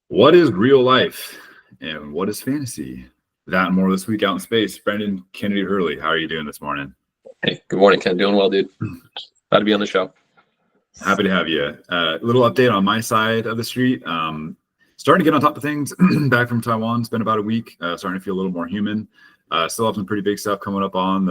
What is real life and what is fantasy? That and more this week out in space. Brendan Kennedy Hurley, how are you doing this morning? Hey, good morning, Ken. Doing well, dude. Glad to be on the show. Happy to have you. Little update on my side of the street. Starting to get on top of things. Back from Taiwan. It's been about a week. Starting to feel a little more human. Still have some pretty big stuff coming up on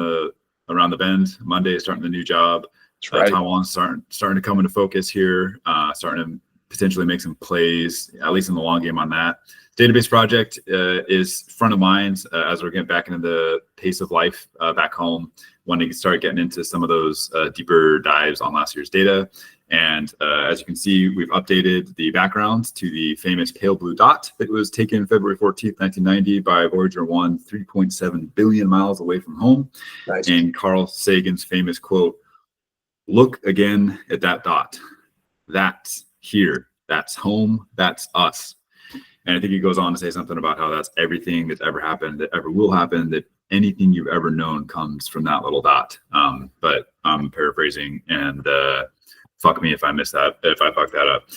around the bend. Monday, starting the new job. That's right. Taiwan's starting to come into focus here. Starting to potentially make some plays, at least in the long game on that. Database project is front of mind as we're getting back into the pace of life back home. When to start getting into some of those deeper dives on last year's data. And as you can see, we've updated the background to the famous pale blue dot that was taken February 14th, 1990 by Voyager 1, 3.7 billion miles away from home. Nice. And Carl Sagan's famous quote, "Look again at that dot. That's here. That's home. That's us." And I think he goes on to say something about how that's everything that's ever happened, that ever will happen, that anything you've ever known comes from that little dot. But I'm paraphrasing, and fuck me if I miss that, if I fuck that up.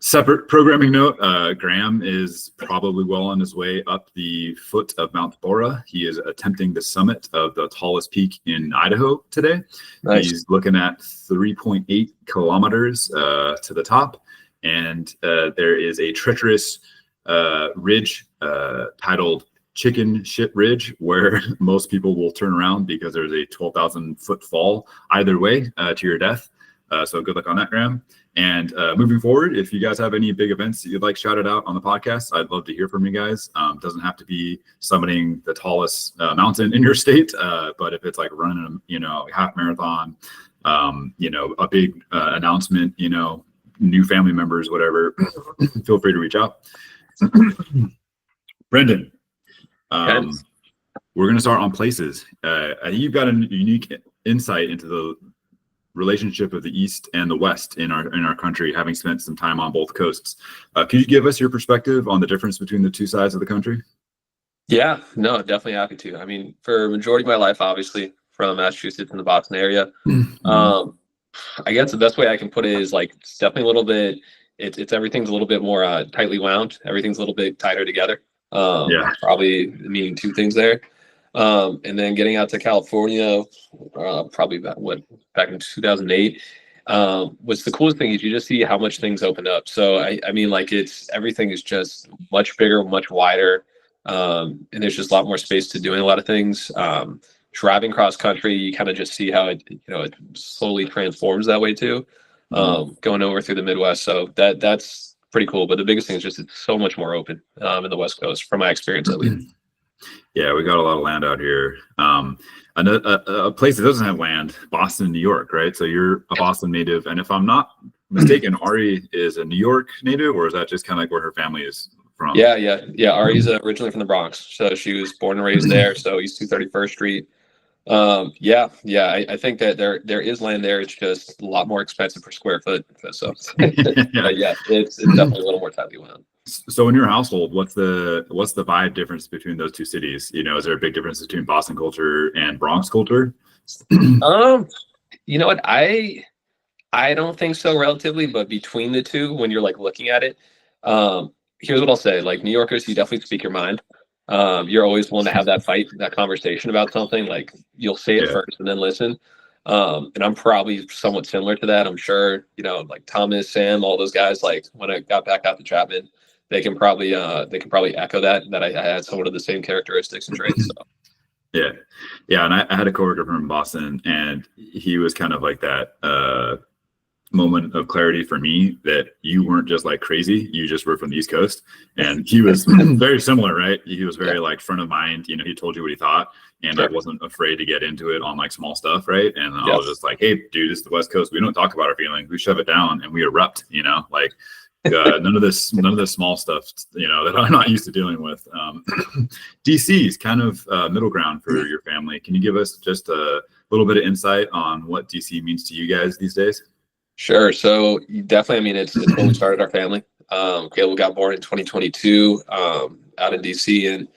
Separate programming note, Graham is probably well on his way up the foot of Mount Bora. He is attempting the summit of the tallest peak in Idaho today. Nice. He's looking at 3.8 kilometers to the top. And there is a treacherous ridge titled Chicken Shit Ridge, where most people will turn around because there's a 12,000 foot fall either way to your death. So good luck on that, Graham. And moving forward, if you guys have any big events that you'd like shouted out on the podcast, I'd love to hear from you guys. Doesn't have to be summiting the tallest mountain in your state, but if it's like running a half marathon, a big announcement, new family members, whatever, feel free to reach out. Brendan, we're going to start on places. I think you've got a unique insight into the relationship of the East and the West in our country, having spent some time on both coasts. Could you give us your perspective on the difference between the two sides of the country? Yeah, no, definitely happy to. I mean, for a majority of my life, obviously, from Massachusetts in the Boston area. I guess the best way I can put it is like it's definitely a little bit. It's everything's a little bit more tightly wound. Everything's a little bit tighter together. Probably meaning two things there. And then getting out to California, probably back in 2008, was the coolest thing is you just see how much things opened up. So I mean, like everything is just much bigger, much wider, and there's just a lot more space to doing a lot of things. Driving cross country, you kind of just see how it slowly transforms that way too. Going over through the Midwest, so that's pretty cool. But the biggest thing is just it's so much more open in the West Coast, from my experience at least. Yeah, we got a lot of land out here. A place that doesn't have land, Boston, New York, right? So you're a Boston native, and if I'm not mistaken, Ari is a New York native, or is that just kind of like where her family is from? Yeah. Ari's originally from the Bronx, so she was born and raised there. So East 231st Street. I think that there is land there. It's just a lot more expensive per square foot. So it's definitely a little more tightly wound. So in your household, what's the vibe difference between those two cities? Is there a big difference between Boston culture and Bronx culture? You know what? I don't think so relatively, but between the two, when you're like looking at it, here's what I'll say. Like New Yorkers, you definitely speak your mind. You're always willing to have that fight, that conversation about something. Like you'll say it first and then listen. And I'm probably somewhat similar to that. I'm sure, like Thomas, Sam, all those guys, like when I got back out to Chapman, they can probably echo that I had somewhat of the same characteristics and traits. So. Yeah. And I had a coworker from Boston, and he was kind of like that moment of clarity for me that you weren't just like crazy, you just were from the East Coast. And he was very similar, right? He was very like front of mind, he told you what he thought, and I wasn't afraid to get into it on like small stuff, right? And I was just like, hey dude, this is the West Coast, we don't talk about our feelings, we shove it down and we erupt, like none of this small stuff that I'm not used to dealing with. DC is kind of middle ground for your family. Can you give us just a little bit of insight on what DC means to you guys these days? Sure. So definitely, it's when we started our family. Caleb got born in 2022 out in DC, and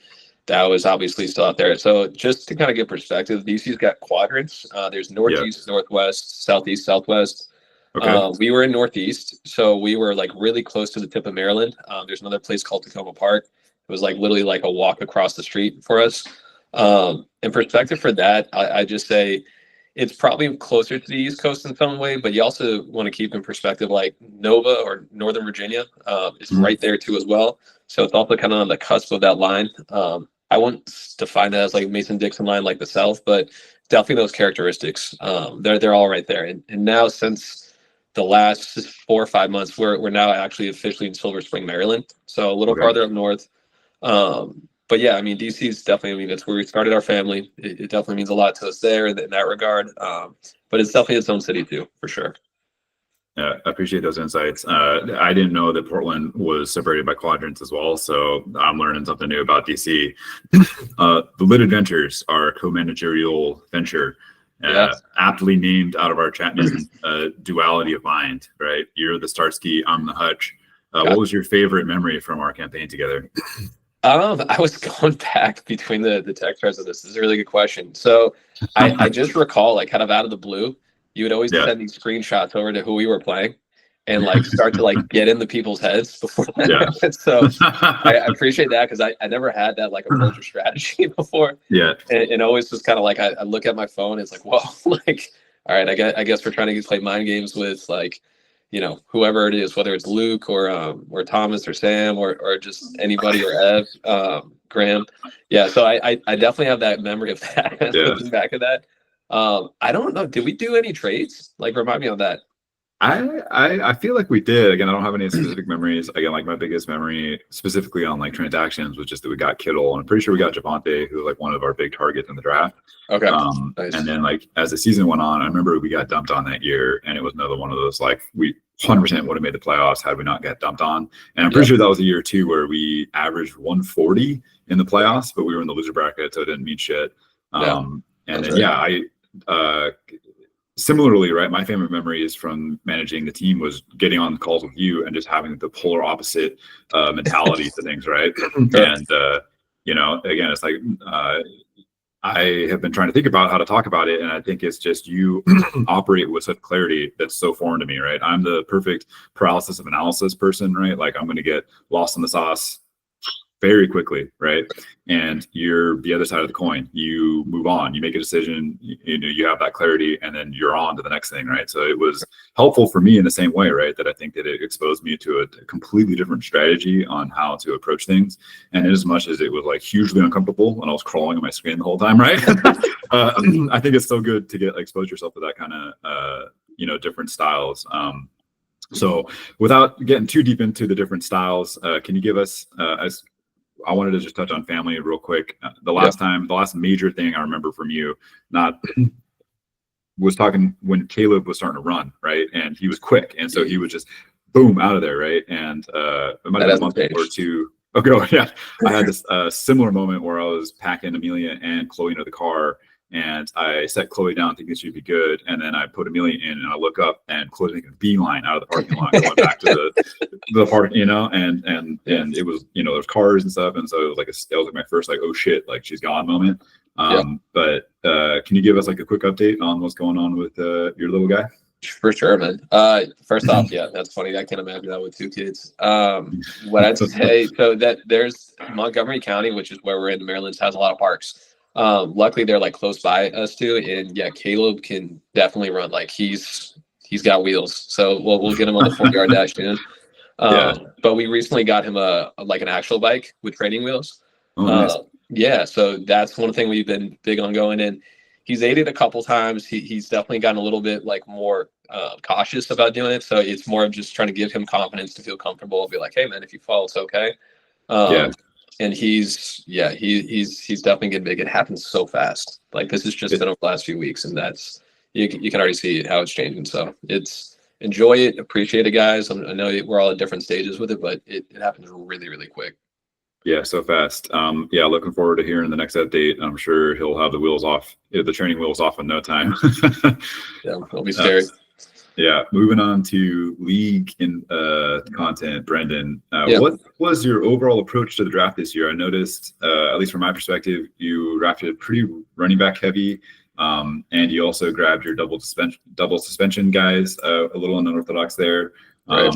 that was obviously still out there. So just to kind of get perspective, DC's got quadrants. There's northeast, northwest, southeast, southwest. Okay. We were in Northeast, so we were like really close to the tip of Maryland. There's another place called Tacoma Park. It was like literally like a walk across the street for us. In perspective for that, I just say it's probably closer to the East Coast in some way, but you also want to keep in perspective like Nova or Northern Virginia is Mhm. right there too as well. So it's also kind of on the cusp of that line. I wouldn't define that as like Mason-Dixon line like the South, but definitely those characteristics. They're all right there. And now since the last 4 or 5 months, we're now actually officially in Silver Spring, Maryland. So a little Okay. farther up north. But yeah, I mean, DC is definitely, I mean, it's where we started our family. It definitely means a lot to us there in that regard. But it's definitely its own city too, for sure. Yeah, I appreciate those insights. I didn't know that Portland was separated by quadrants as well, so I'm learning something new about DC. The Lit Adventures, our co-managerial venture, Yeah. aptly named out of our Chapman duality of mind, right? You're the Starsky, I'm the Hutch. What was your favorite memory from our campaign together? I was going back between the text threads of this. This is a really good question. So I just recall, like, kind of out of the blue, you would always Yeah. send these screenshots over to who we were playing and like start to like get in the people's heads before that Yeah. happened. So I appreciate that because I never had that like approach or strategy before. Yeah. And always was kind of like I look at my phone, it's like, whoa, like, all right, I guess we're trying to play mind games with like, you know, whoever it is, whether it's Luke or Thomas or Sam or just anybody or Ev, Graham. Yeah, so I definitely have that memory of that. Yeah. Looking back at that. I don't know. Did we do any trades? Like, remind me on that. I feel like we did. Again, I don't have any specific memories. Again, like my biggest memory specifically on like transactions was just that we got Kittle, and I'm pretty sure we got Javonte, who was like one of our big targets in the draft. Okay. Nice. And then like as the season went on, I remember we got dumped on that year, and it was another one of those like we 100% would have made the playoffs had we not got dumped on. And I'm pretty sure that was a year too where we averaged 140 in the playoffs, but we were in the loser bracket, so it didn't mean shit. And then right. Similarly, right, my favorite memories from managing the team was getting on calls with you and just having the polar opposite mentality to things, right? And you know, again, it's like I have been trying to think about how to talk about it, and I think it's just you operate with such clarity that's so foreign to me, right? I'm the perfect paralysis of analysis person, right? Like I'm going to get lost in the sauce very quickly, right? And you're the other side of the coin. You move on, you make a decision, you know, you have that clarity, and then you're on to the next thing, right? So it was helpful for me in the same way, right? That I think that it exposed me to a completely different strategy on how to approach things. And as much as it was like hugely uncomfortable and I was crawling on my screen the whole time, right? I think it's so good to get expose yourself to that kind of, you know, different styles. So without getting too deep into the different styles, can you give us, I wanted to just touch on family real quick. The last major thing I remember from you, was talking when Caleb was starting to run, right? And he was quick. And so he was just boom out of there, right? And it might have been a month or two ago. Yeah. I had this similar moment where I was packing Amelia and Chloe into the car, and I set Chloe down thinking she'd be good. And then I put Amelia in, and I look up and Chloe's making a beeline out of the parking lot, going back to the park, you know, and it was, you know, there's cars and stuff. And so it was like my first, like, oh shit, like she's gone moment. But can you give us like a quick update on what's going on with your little guy? For sure, man. First off, yeah, that's funny. I can't imagine that with 2 kids. What I'd say, so that there's Montgomery County, which is where we're in, Maryland, has a lot of parks. Luckily they're like close by us too, and yeah, Caleb can definitely run. Like he's got wheels, so we'll get him on the 40-yard dash soon. But we recently got him like an actual bike with training wheels. Nice. Yeah, so that's one thing we've been big on going in. He's aided a couple times. He's definitely gotten a little bit like more cautious about doing it. So it's more of just trying to give him confidence to feel comfortable and be like, hey man, if you fall, it's okay. And he's definitely getting big. It happens so fast. Like this has just been over the last few weeks, and that's you can already see how it's changing. So it's enjoy it, appreciate it, guys. I know we're all at different stages with it, but it happens really, really quick. Yeah, so fast. Yeah, looking forward to hearing the next update. I'm sure he'll have the wheels off, the training wheels off in no time. Yeah, it'll be scary. Yeah, moving on to league in content, Brendan. What was your overall approach to the draft this year? I noticed, at least from my perspective, you drafted pretty running back heavy. And you also grabbed your double suspension guys, a little unorthodox there. Right.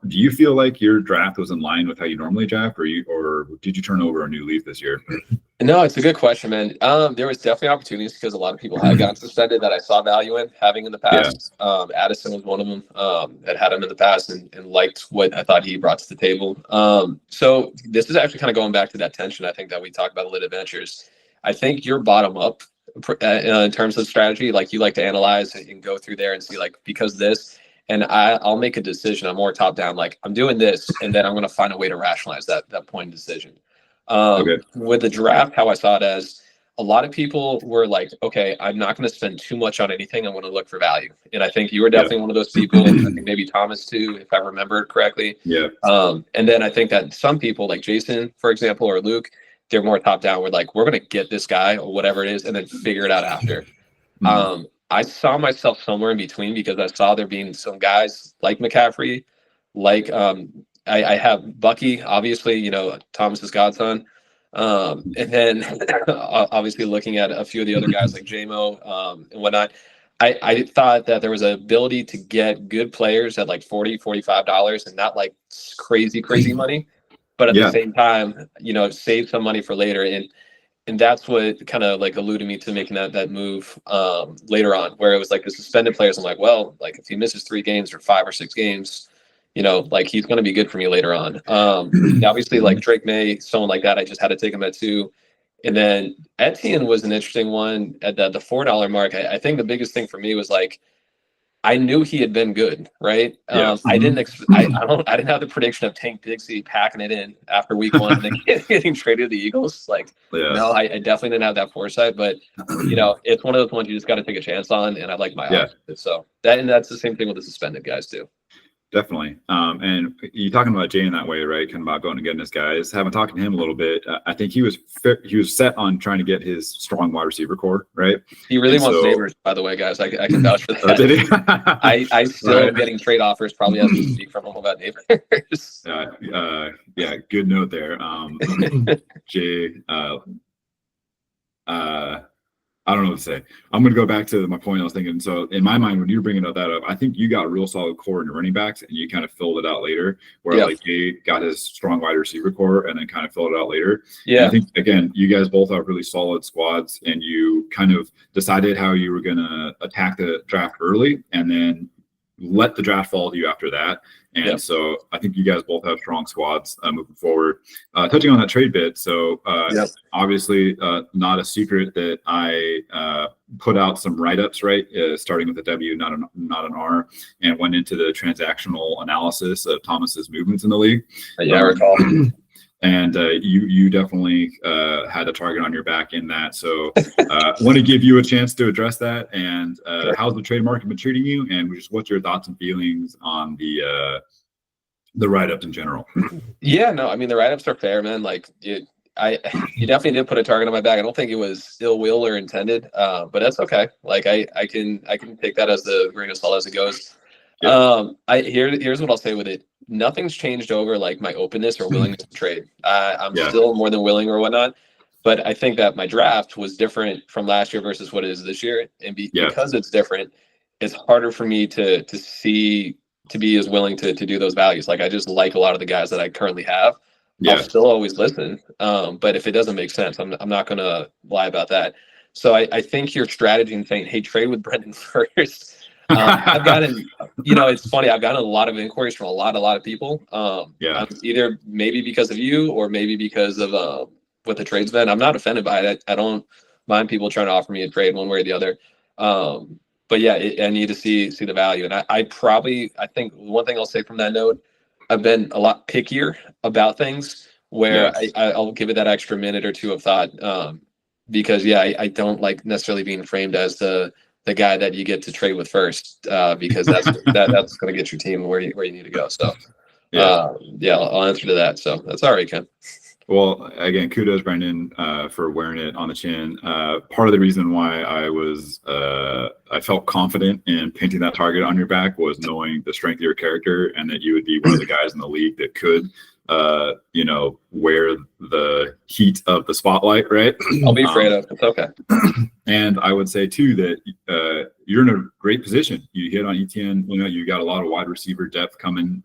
Do you feel like your draft was in line with how you normally draft, or did you turn over a new leaf this year? No, it's a good question, man. There was definitely opportunities because a lot of people had gotten suspended that I saw value in having in the past. Addison was one of them that had him in the past and liked what I thought he brought to the table. So this is actually kind of going back to that tension I think that we talked about in Lit Adventures. I think you're bottom up in terms of strategy. Like you like to analyze and go through there and see like because this. And I'll make a decision. I'm more top down. Like I'm doing this, and then I'm going to find a way to rationalize that point of decision. With the draft, how I saw it as a lot of people were like, okay, I'm not going to spend too much on anything. I'm going to look for value. And I think you were definitely one of those people. I think maybe Thomas too, if I remember it correctly. Yeah. And then I think that some people like Jason, for example, or Luke, they're more top down. We're like, we're going to get this guy or whatever it is, and then figure it out after. I saw myself somewhere in between because I saw there being some guys like McCaffrey, like I have Bucky, obviously, you know, Thomas's godson. And then obviously looking at a few of the other guys like JMO and whatnot. I thought that there was an ability to get good players at like $40, $45 and not like crazy money. But at the same time, you know, save some money for later. And that's what kind of like alluded me to making that move later on, where it was like the suspended players. I'm like, well, like if he misses 3 games or 5 or 6 games, you know, like he's going to be good for me later on. Obviously, like Drake May, someone like that, I just had to take him at 2. And then Etienne was an interesting one at the $4 mark. I think the biggest thing for me was like, I knew he had been good, right? I didn't have the prediction of Tank Bigsby packing it in after week 1 and then getting traded to the Eagles. Like, no, I definitely didn't have that foresight. But you know, it's one of those ones you just got to take a chance on, and I like my odds. So that's the same thing with the suspended guys too. Definitely. And you talking about Jay in that way, right? Kind of about going and getting his guys. Having talked to him a little bit, I think he was set on trying to get his strong wide receiver core, right? He really wants Neighbors, by the way, guys. I can vouch for that. Did he? I still am getting trade offers, probably as we speak, from him about Neighbors. Yeah, good note there. Jay, I don't know what to say. I'm going to go back to my point I was thinking. So in my mind, when you were bringing that up, I think you got a real solid core in your running backs and you kind of filled it out later, where like Jay got his strong wide receiver core and then kind of filled it out later. Yeah. And I think, again, you guys both have really solid squads and you kind of decided how you were going to attack the draft early and then let the draft fall to you after that. And so I think you guys both have strong squads moving forward. Touching on that trade bit, so obviously not a secret that I put out some write-ups, right, starting with a W, not an R, and went into the transactional analysis of Thomas's movements in the league. I recall. And you definitely had a target on your back in that. So I want to give you a chance to address that. And how's the trade market been treating you? And just what's your thoughts and feelings on the write-ups in general? Yeah, no, I mean, the write-ups are fair, man. Like you definitely did put a target on my back. I don't think it was ill will or intended, but that's okay. Like I can take that as the grain of salt as it goes. Here's what I'll say with it. Nothing's changed over like my openness or willingness to trade. I'm still more than willing or whatnot, but I think that my draft was different from last year versus what it is this year. And because it's different, it's harder for me to be as willing to do those values. Like I just like a lot of the guys that I currently have. I'll still always listen. But if it doesn't make sense, I'm not going to lie about that. So I think your strategy in saying, hey, trade with Brendan first. I've gotten, it's funny. I've gotten a lot of inquiries from a lot of people. Either maybe because of you or maybe because of what the trade's been. I'm not offended by it. I don't mind people trying to offer me a trade one way or the other. But yeah, I need to see the value. And I think one thing I'll say from that note, I've been a lot pickier about things where I'll give it that extra minute or two of thought. Because I don't like necessarily being framed as the guy that you get to trade with first, because that's going to get your team where you need to go. So, I'll answer to that. So that's all right, Ken. Well, again, kudos, Brendan, for wearing it on the chin. Part of the reason why I felt confident in painting that target on your back was knowing the strength of your character and that you would be one of the guys in the league that could wear the heat of the spotlight, right? I'll be afraid of. It's okay. And I would say too that you're in a great position. You hit on ETN. You got a lot of wide receiver depth coming.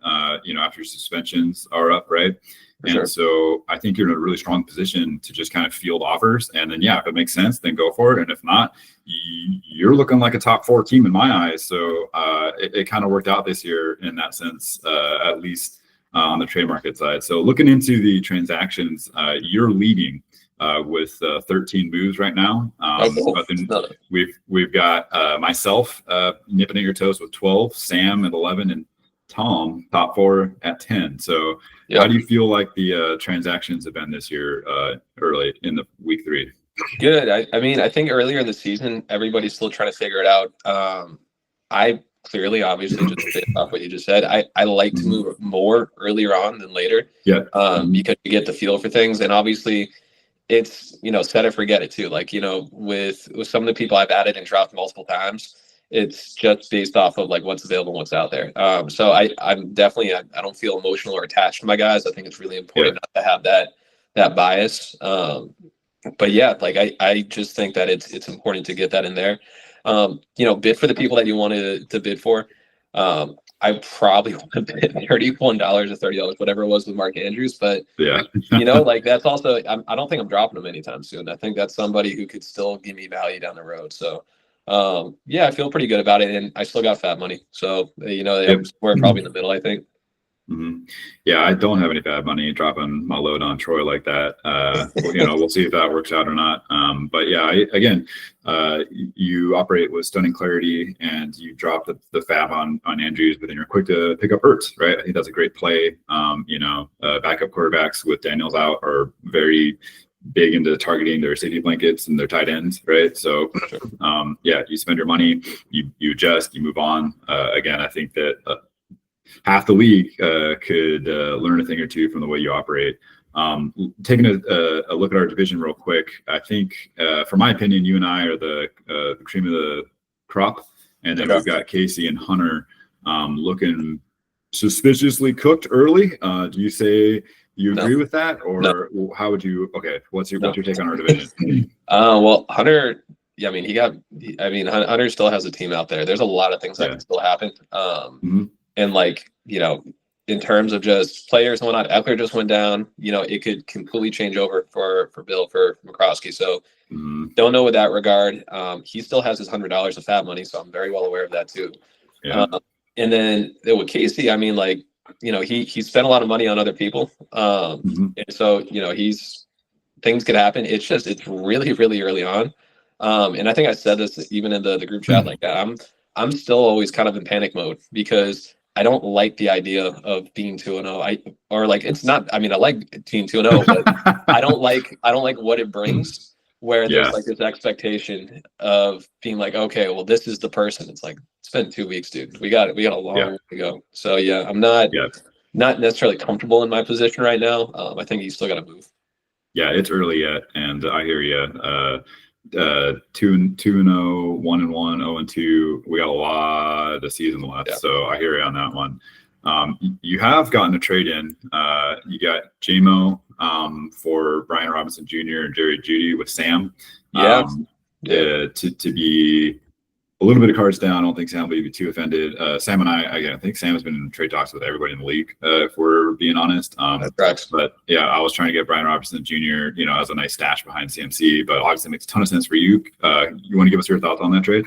After suspensions are up, right? For sure. And so I think you're in a really strong position to just kind of field offers. And then, if it makes sense, then go for it. And if not, you're looking like a top 4 team in my eyes. So it kind of worked out this year in that sense, at least on the trade market side. So looking into the transactions, you're leading with 13 moves right now. But then we've got myself nipping at your toes with 12, Sam at 11, and Tom top 4 at 10. So how do you feel like the transactions have been this year, early in the week 3? Good. I think earlier in the season, everybody's still trying to figure it out. I clearly, obviously, just based off what you just said, I like to move more earlier on than later. Yeah. Because you get the feel for things, and obviously, it's set it, forget it too. Like with some of the people I've added and dropped multiple times, it's just based off of like what's available and what's out there. So I'm definitely I don't feel emotional or attached to my guys. I think it's really important not to have that bias. But yeah, like I just think that it's important to get that in there. Bid for the people that you wanted to bid for. I probably want to bid $31 or $30, whatever it was with Mark Andrews, but like that's also I don't think I'm dropping him anytime soon. I think that's somebody who could still give me value down the road. So I feel pretty good about it, and I still got fat money. So we're probably in the middle, I think. Mm-hmm. Yeah, I don't have any bad money dropping my load on Troy like that. We'll see if that works out or not. But yeah, you operate with stunning clarity, and you drop the fab on Andrews, but then you're quick to pick up Ertz, right? I think that's a great play. Backup quarterbacks with Daniels out are very big into targeting their safety blankets and their tight ends, right? So, you spend your money, you adjust, you move on. Again, I think that half the league could learn a thing or two from the way you operate. Taking a look at our division real quick, I think, for my opinion, you and I are the cream of the crop, and then we've got Casey and Hunter looking suspiciously cooked early. Do you say you agree with that, or how would you? Okay, what's your take on our division? Well, Hunter. Yeah, Hunter still has a team out there. There's a lot of things that can still happen. And in terms of just players and whatnot, Eckler just went down. It could completely change over for Bill, for McCroskey. So don't know with that regard. He still has his $100 of fat money, so I'm very well aware of that too. Yeah. And then with Casey, he spent a lot of money on other people. And so, things could happen. It's really, really early on. And I think I said this even in the group chat, like I'm still always kind of in panic mode because I don't like the idea of being 2-0. It's not. I like being 2-0, but I don't like what it brings. Where there's like this expectation of being like, okay, well, this is the person. It's like it's been 2 weeks, dude. We got a long way to go. So I'm not necessarily comfortable in my position right now. I think you still got to move. Yeah, it's early yet, and I hear you. 2-0, 1-1, 0-2. We got a lot of season left, so I hear you on that one. You have gotten a trade in. You got JMO for Brian Robinson Jr. and Jerry Jeudy with Sam. To be a little bit of cards down. I don't think Sam will be too offended. Sam and I think Sam has been in trade talks with everybody in the league, if we're being honest. But I was trying to get Brian Robinson Jr., as a nice stash behind CMC, but obviously it makes a ton of sense for you. You want to give us your thoughts on that trade?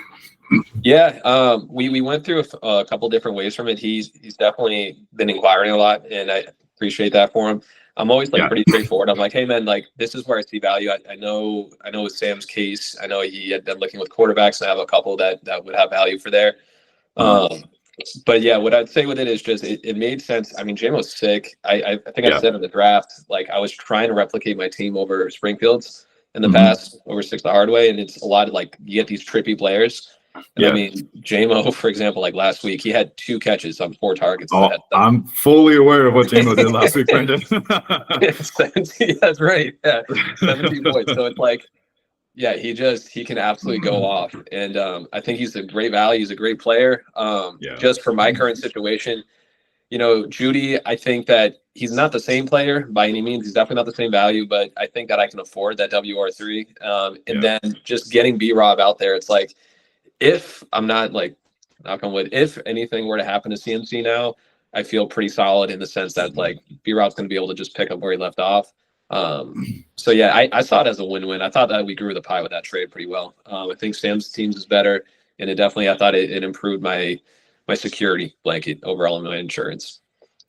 Yeah, we went through a couple different ways from it. He's definitely been inquiring a lot, and I appreciate that for him. I'm always pretty straightforward. I'm like, hey man, this is where I see value. I know with Sam's case, I know he had been looking with quarterbacks, and I have a couple that would have value for there. But yeah, what I'd say with it is just it made sense. JMO's sick. I think I said in the draft, I was trying to replicate my team over Springfield's in the past, over Six the Hard Way, and it's a lot of you get these trippy players. And JMO, for example, last week, he had 2 catches on 4 targets. I'm fully aware of what JMO did last week, Brendan. That's right. Yeah, 17 points. So it's he can absolutely go off. And I think he's a great value. He's a great player. Just for my current situation, Jeudy, I think that he's not the same player by any means. He's definitely not the same value, but I think that I can afford that WR3. And then just getting B-Rob out there, it's like, if I'm not like, knock on wood, if anything were to happen to CMC now, I feel pretty solid in the sense that like B-Rob's going to be able to just pick up where he left off. So yeah, I saw it as a win-win. I thought that we grew the pie with that trade pretty well. I think Sam's teams is better, and it definitely, I thought it improved my security blanket overall in my insurance.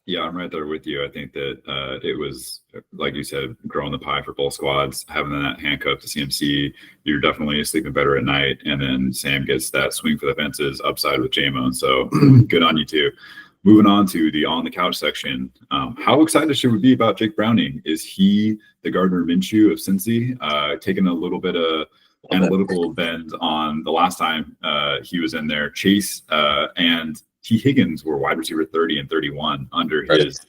Yeah, I'm right there with you. I think that it was, like you said, growing the pie for both squads, having that handcuff to CMC, you're definitely sleeping better at night. And then Sam gets that swing for the fences upside with J-Mo. So good on you too. Moving on to the on the couch section. How excited should we be about Jake Browning? Is he the Gardner Minshew of Cincy? Taking a little bit of analytical bend on the last time he was in there. Chase and T. Higgins were wide receiver 30 and 31 under his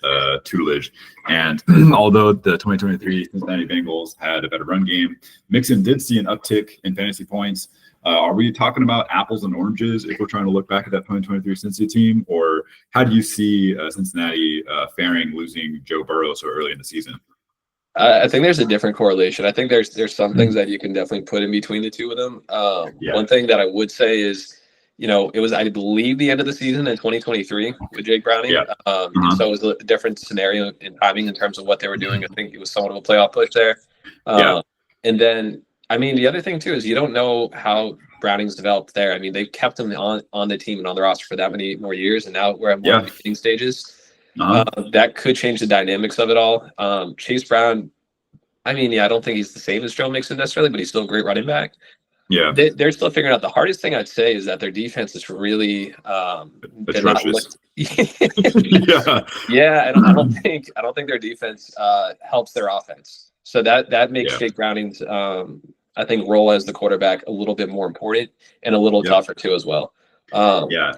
tutelage. And although the 2023 Cincinnati Bengals had a better run game, Mixon did see an uptick in fantasy points. Are we talking about apples and oranges if we're trying to look back at that 2023 Cincinnati team? Or how do you see Cincinnati faring losing Joe Burrow so early in the season? I think there's a different correlation. I think there's some things that you can definitely put in between the two of them. One thing that I would say is, it was, I believe, the end of the season in 2023 with Jake Browning. So it was a different scenario in timing in terms of what they were doing. I think it was somewhat of a playoff push there. And then, I mean, the other thing too is you don't know how Browning's developed there. I mean, they kept him on the team and on the roster for that many more years, and now we're at more beginning stages. That could change the dynamics of it all. Chase Brown, I mean, I don't think he's the same as Joe Mixon necessarily, but he's still a great running back. Yeah, they're still figuring out. The hardest thing I'd say is that their defense is really atrocious. Yeah, I don't think their defense helps their offense. So that makes Jake Browning's I think role as the quarterback a little bit more important and a little tougher too as well. So yeah.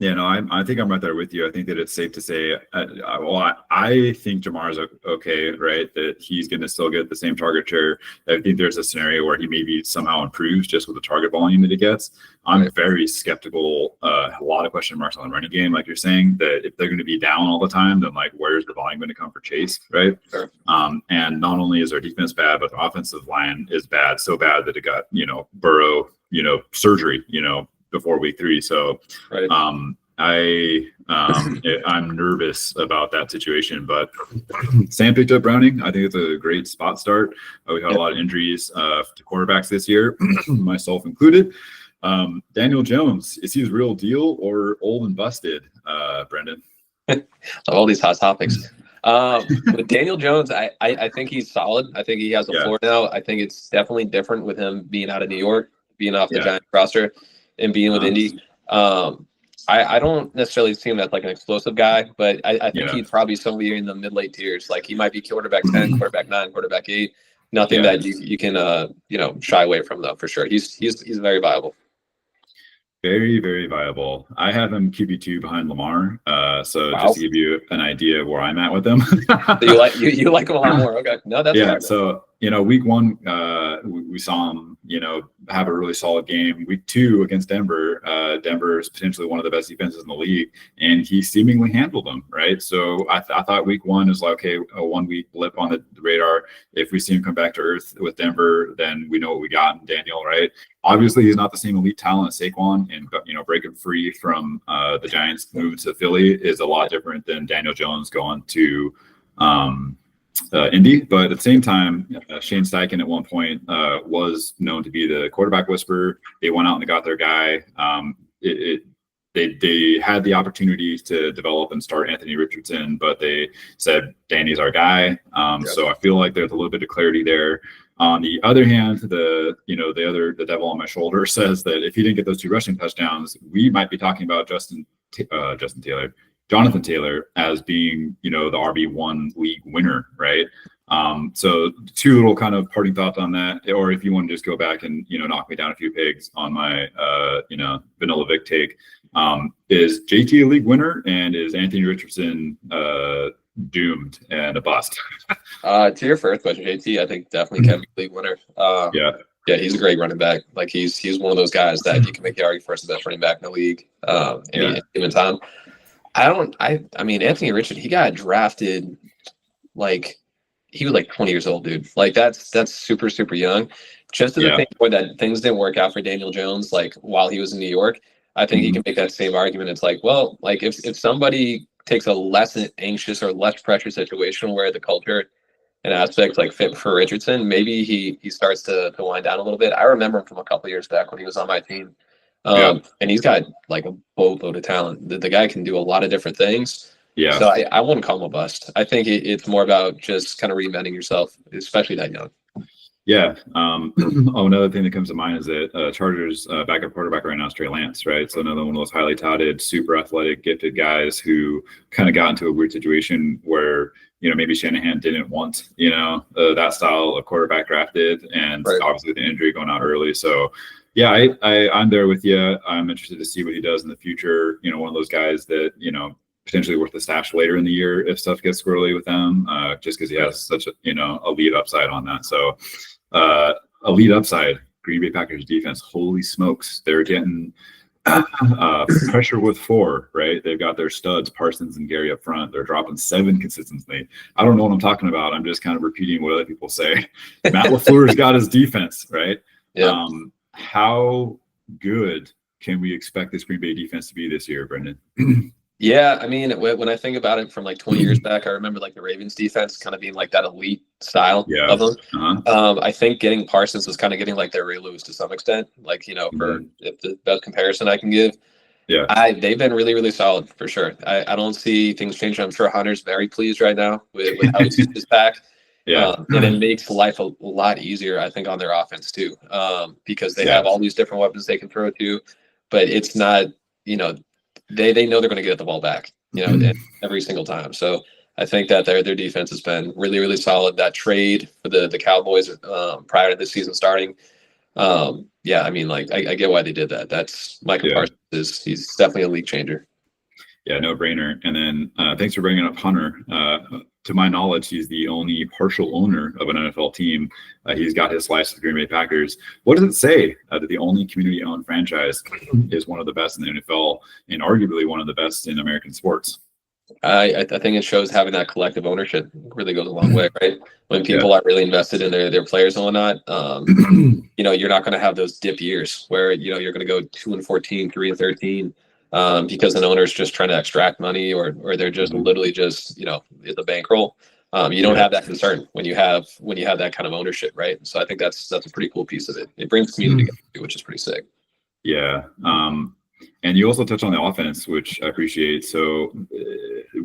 Yeah, no, I think I'm right there with you. I think that it's safe to say, I think Jamar's okay, right? That he's going to still get the same target share. I think there's a scenario where he maybe somehow improves just with the target volume that he gets. I'm very skeptical. A lot of question marks on the running game, like you're saying, that if they're going to be down all the time, then like where's the volume going to come for Chase, right? Sure. And not only is their defense bad, but the offensive line is bad, so bad that it got Burrow surgery, before week 3. So I'm nervous about that situation, but Sam picked up Browning. I think it's a great spot start. We've had a lot of injuries to quarterbacks this year, myself included. Daniel Jones, is he the real deal or old and busted, Brendan? All these hot topics. With Daniel Jones, I think he's solid. I think he has a floor now. I think it's definitely different with him being out of New York, being off the Giants roster, and being with Indy. I don't necessarily see him as like an explosive guy, but I think he's probably somewhere in the mid-late tiers. Like he might be quarterback 10, quarterback 9, quarterback 8. Nothing that you can shy away from though, for sure. He's very viable. Very, very viable. I have him QB2 behind Lamar. So just to give you an idea of where I'm at with them. So you like him a lot more. Okay. No, that's fair. So, week 1, we saw him, have a really solid game. Week 2 against Denver, Denver is potentially one of the best defenses in the league, and he seemingly handled them, right? So I thought week 1 is like, okay, a 1-week blip on the radar. If we see him come back to earth with Denver, then we know what we got in Daniel, right? Obviously, he's not the same elite talent as Saquon, and breaking free from the Giants moving to Philly is a lot different than Daniel Jones going to Indy. But at the same time, Shane Steichen at one point was known to be the quarterback whisperer. They went out and they got their guy. They had the opportunities to develop and start Anthony Richardson, but they said Danny's our guy. So I feel like there's a little bit of clarity there. On the other hand, the devil on my shoulder says that if he didn't get those 2 rushing touchdowns, we might be talking about Jonathan Taylor as being, the RB1 league winner, right? So 2 little kind of parting thoughts on that, or if you want to just go back and, knock me down a few pegs on my, Vanilla Vic take, is JT a league winner and is Anthony Richardson doomed and a bust? To your first question, JT, I think definitely can be a league winner. Yeah, he's a great running back. Like he's one of those guys that you can make the argument for as the best running back in the league any given time. I mean, Anthony Richard, he got drafted like he was like 20 years old, dude. Like that's super, super young. Just to the Yeah. thing where that things didn't work out for Daniel Jones, like while he was in New York, I think he Mhm. can make that same argument. It's like, well, like if somebody takes a less anxious or less pressure situation where the culture and aspects like fit for Richardson, maybe he starts to wind down a little bit. I remember him from a couple years back when he was on my team. Yeah. And he's got like a boatload of talent. The guy can do a lot of different things. Yeah. So I wouldn't call him a bust. I think it's more about just kind of reinventing yourself, especially that young. Yeah. Oh, another thing that comes to mind is that Chargers backup quarterback right now is Trey Lance, right? So another one of those highly touted, super athletic, gifted guys who kind of got into a weird situation where, maybe Shanahan didn't want, that style of quarterback drafted, and Right. obviously the injury going out early. So yeah, I'm there with you. I'm interested to see what he does in the future. One of those guys that, potentially worth the stash later in the year if stuff gets squirrely with them, just because he has such a, elite upside on that. So elite upside, Green Bay Packers defense, holy smokes, they're getting pressure with 4, right? They've got their studs, Parsons and Gary up front. They're dropping 7 consistently. I don't know what I'm talking about. I'm just kind of repeating what other people say. Matt LaFleur's got his defense, right? Yeah. How good can we expect this Green Bay defense to be this year, Brendan? Yeah, I mean, when I think about it from like 20 years back, I remember like the Ravens defense kind of being like that elite style Yeah. of them. Uh-huh. I think getting Parsons was kind of getting like their Ray Lewis to some extent, like, for if the best comparison I can give. Yeah. They've been really, really solid for sure. I don't see things changing. I'm sure Hunter's very pleased right now with how he's used his back. Yeah. And it makes life a lot easier, I think, on their offense too, because they have all these different weapons they can throw to, but it's not, they know they're going to get the ball back, every single time. So I think that their defense has been really, really solid. That trade for the Cowboys prior to this season starting, yeah, I mean, like I get why they did that. That's Michael Parsons. He's definitely a league changer. Yeah, no brainer. And then thanks for bringing up Hunter. To my knowledge, he's the only partial owner of an NFL team. He's got his slice of the Green Bay Packers. What does it say that the only community-owned franchise is one of the best in the NFL and arguably one of the best in American sports? I think it shows having that collective ownership really goes a long way, right? When people are really invested in their players and whatnot, you're not going to have those dip years where, you're going to go 2-14, 3-13, because an owner's just trying to extract money or they're just literally just, it's a bankroll. You don't have that concern when you have that kind of ownership, right? So I think that's a pretty cool piece of it. It brings community together, which is pretty sick. Yeah. And you also touch on the offense, which I appreciate. So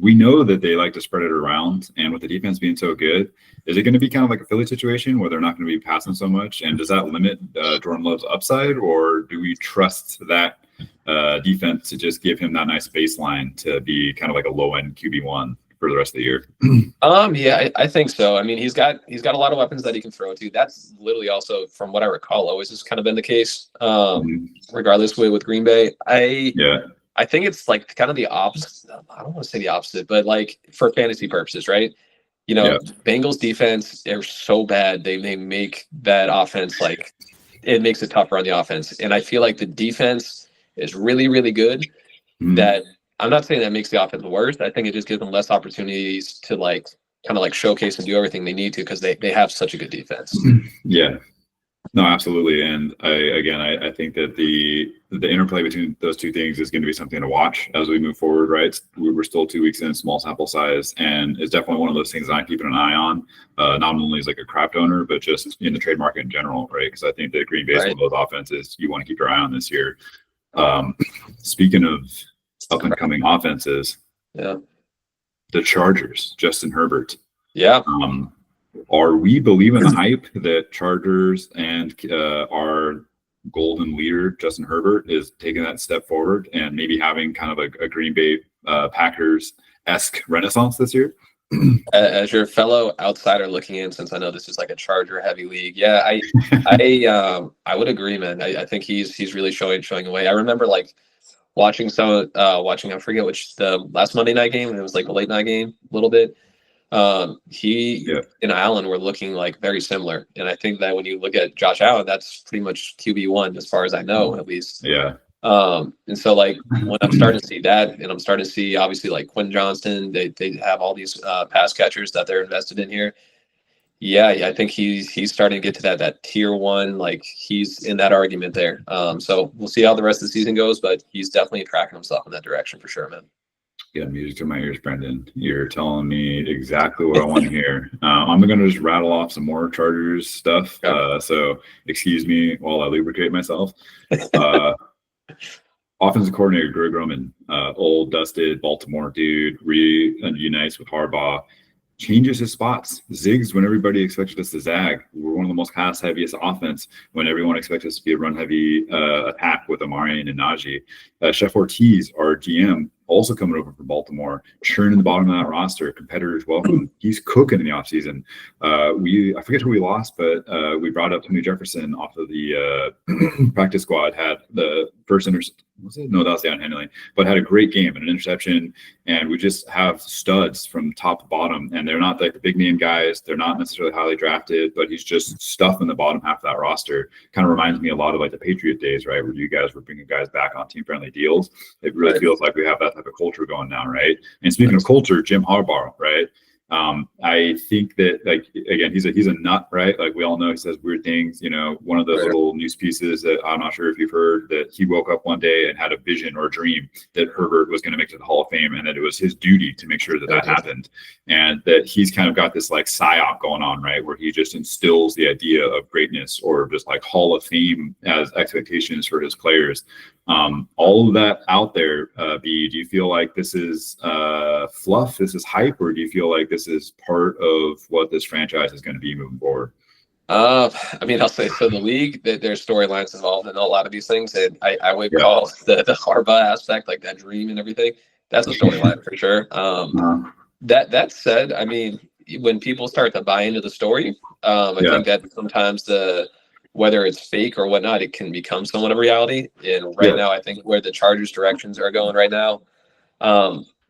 we know that they like to spread it around, and with the defense being so good, is it going to be kind of like a Philly situation where they're not going to be passing so much? And does that limit Jordan Love's upside, or do we trust that defense to just give him that nice baseline to be kind of like a low end QB1 for the rest of the year? Yeah, I think so. I mean, he's got a lot of weapons that he can throw to. That's literally also, from what I recall, always has kind of been the case. Regardless with Green Bay, I think it's like kind of the opposite. I don't want to say the opposite, but like for fantasy purposes, right? Bengals defense, they're so bad. They make that offense, like, it makes it tougher on the offense. And I feel like the defense is really, really good. That I'm not saying that makes the offense worse. I think it just gives them less opportunities to like kind of like showcase and do everything they need to because they have such a good defense. Yeah. No, absolutely. And I think that the interplay between those two things is going to be something to watch as we move forward, right? We're still 2 weeks in, small sample size, and it's definitely one of those things I'm keeping an eye on, not only as like a craft owner, but just in the trade market in general, right? Because I think that Green Bay is one of those offenses you want to keep your eye on this year. Speaking of up and coming offenses, the Chargers, Justin Herbert. Yeah. Are we believing the hype that Chargers and our golden leader, Justin Herbert, is taking that step forward and maybe having kind of a Green Bay Packers-esque renaissance this year? As your fellow outsider looking in, since I know this is like a Charger heavy league, I would agree, man. I think he's really showing away. I remember like watching I forget which, the last Monday night game. It was like a late night game a little bit. He and Allen were looking like very similar, and I think that when you look at Josh Allen, that's pretty much QB1 as far as I know, at least. Yeah. And so like when I'm starting to see that, and I'm starting to see obviously like Quentin Johnston, they have all these pass catchers that they're invested in here. Yeah, I think he's starting to get to that tier one, like he's in that argument there. So we'll see how the rest of the season goes, but he's definitely tracking himself in that direction for sure, man. Yeah, music to my ears, Brendan. You're telling me exactly what I want to hear. I'm going to just rattle off some more Chargers stuff. So excuse me while I lubricate myself. Offensive coordinator Greg Roman, old dusted Baltimore dude, reunites with Harbaugh, changes his spots, zigs when everybody expected us to zag. We're one of the most pass heaviest offense when everyone expects us to be a run heavy attack with Amari and Najee. Chef Ortiz, our GM, also coming over from Baltimore, churning the bottom of that roster. Competitors welcome. He's cooking in the offseason. I forget who we lost, but we brought up Tony Jefferson off of the practice squad, had the first interception. Was it? No, that was down handling, but had a great game and an interception. And we just have studs from top to bottom. And they're not like the big name guys. They're not necessarily highly drafted, but he's just stuffing the bottom half of that roster. Kind of reminds me a lot of like the Patriot days, right? Where you guys were bringing guys back on team friendly deals. It really feels like we have that type of culture going now, right? And speaking of culture, Jim Harbaugh, right? I think that, like, again, he's a nut, right? Like we all know he says weird things. You know, one of those little news pieces that I'm not sure if you've heard, that he woke up one day and had a vision or a dream that Herbert was going to make it to the Hall of Fame, and that it was his duty to make sure that that happened. And that he's kind of got this like psyop going on, right? Where he just instills the idea of greatness or just like Hall of Fame as expectations for his players. All of that out there, B, do you feel like this is fluff, this is hype, or do you feel like this is part of what this franchise is going to be moving forward? I mean, I'll say, so the league, there's storylines involved in a lot of these things, and I would call the Harbaugh aspect, like that dream and everything, that's a storyline for sure. That said, I mean, when people start to buy into the story, I think that sometimes whether it's fake or whatnot, it can become somewhat of reality. And right now, I think where the Chargers' directions are going right now,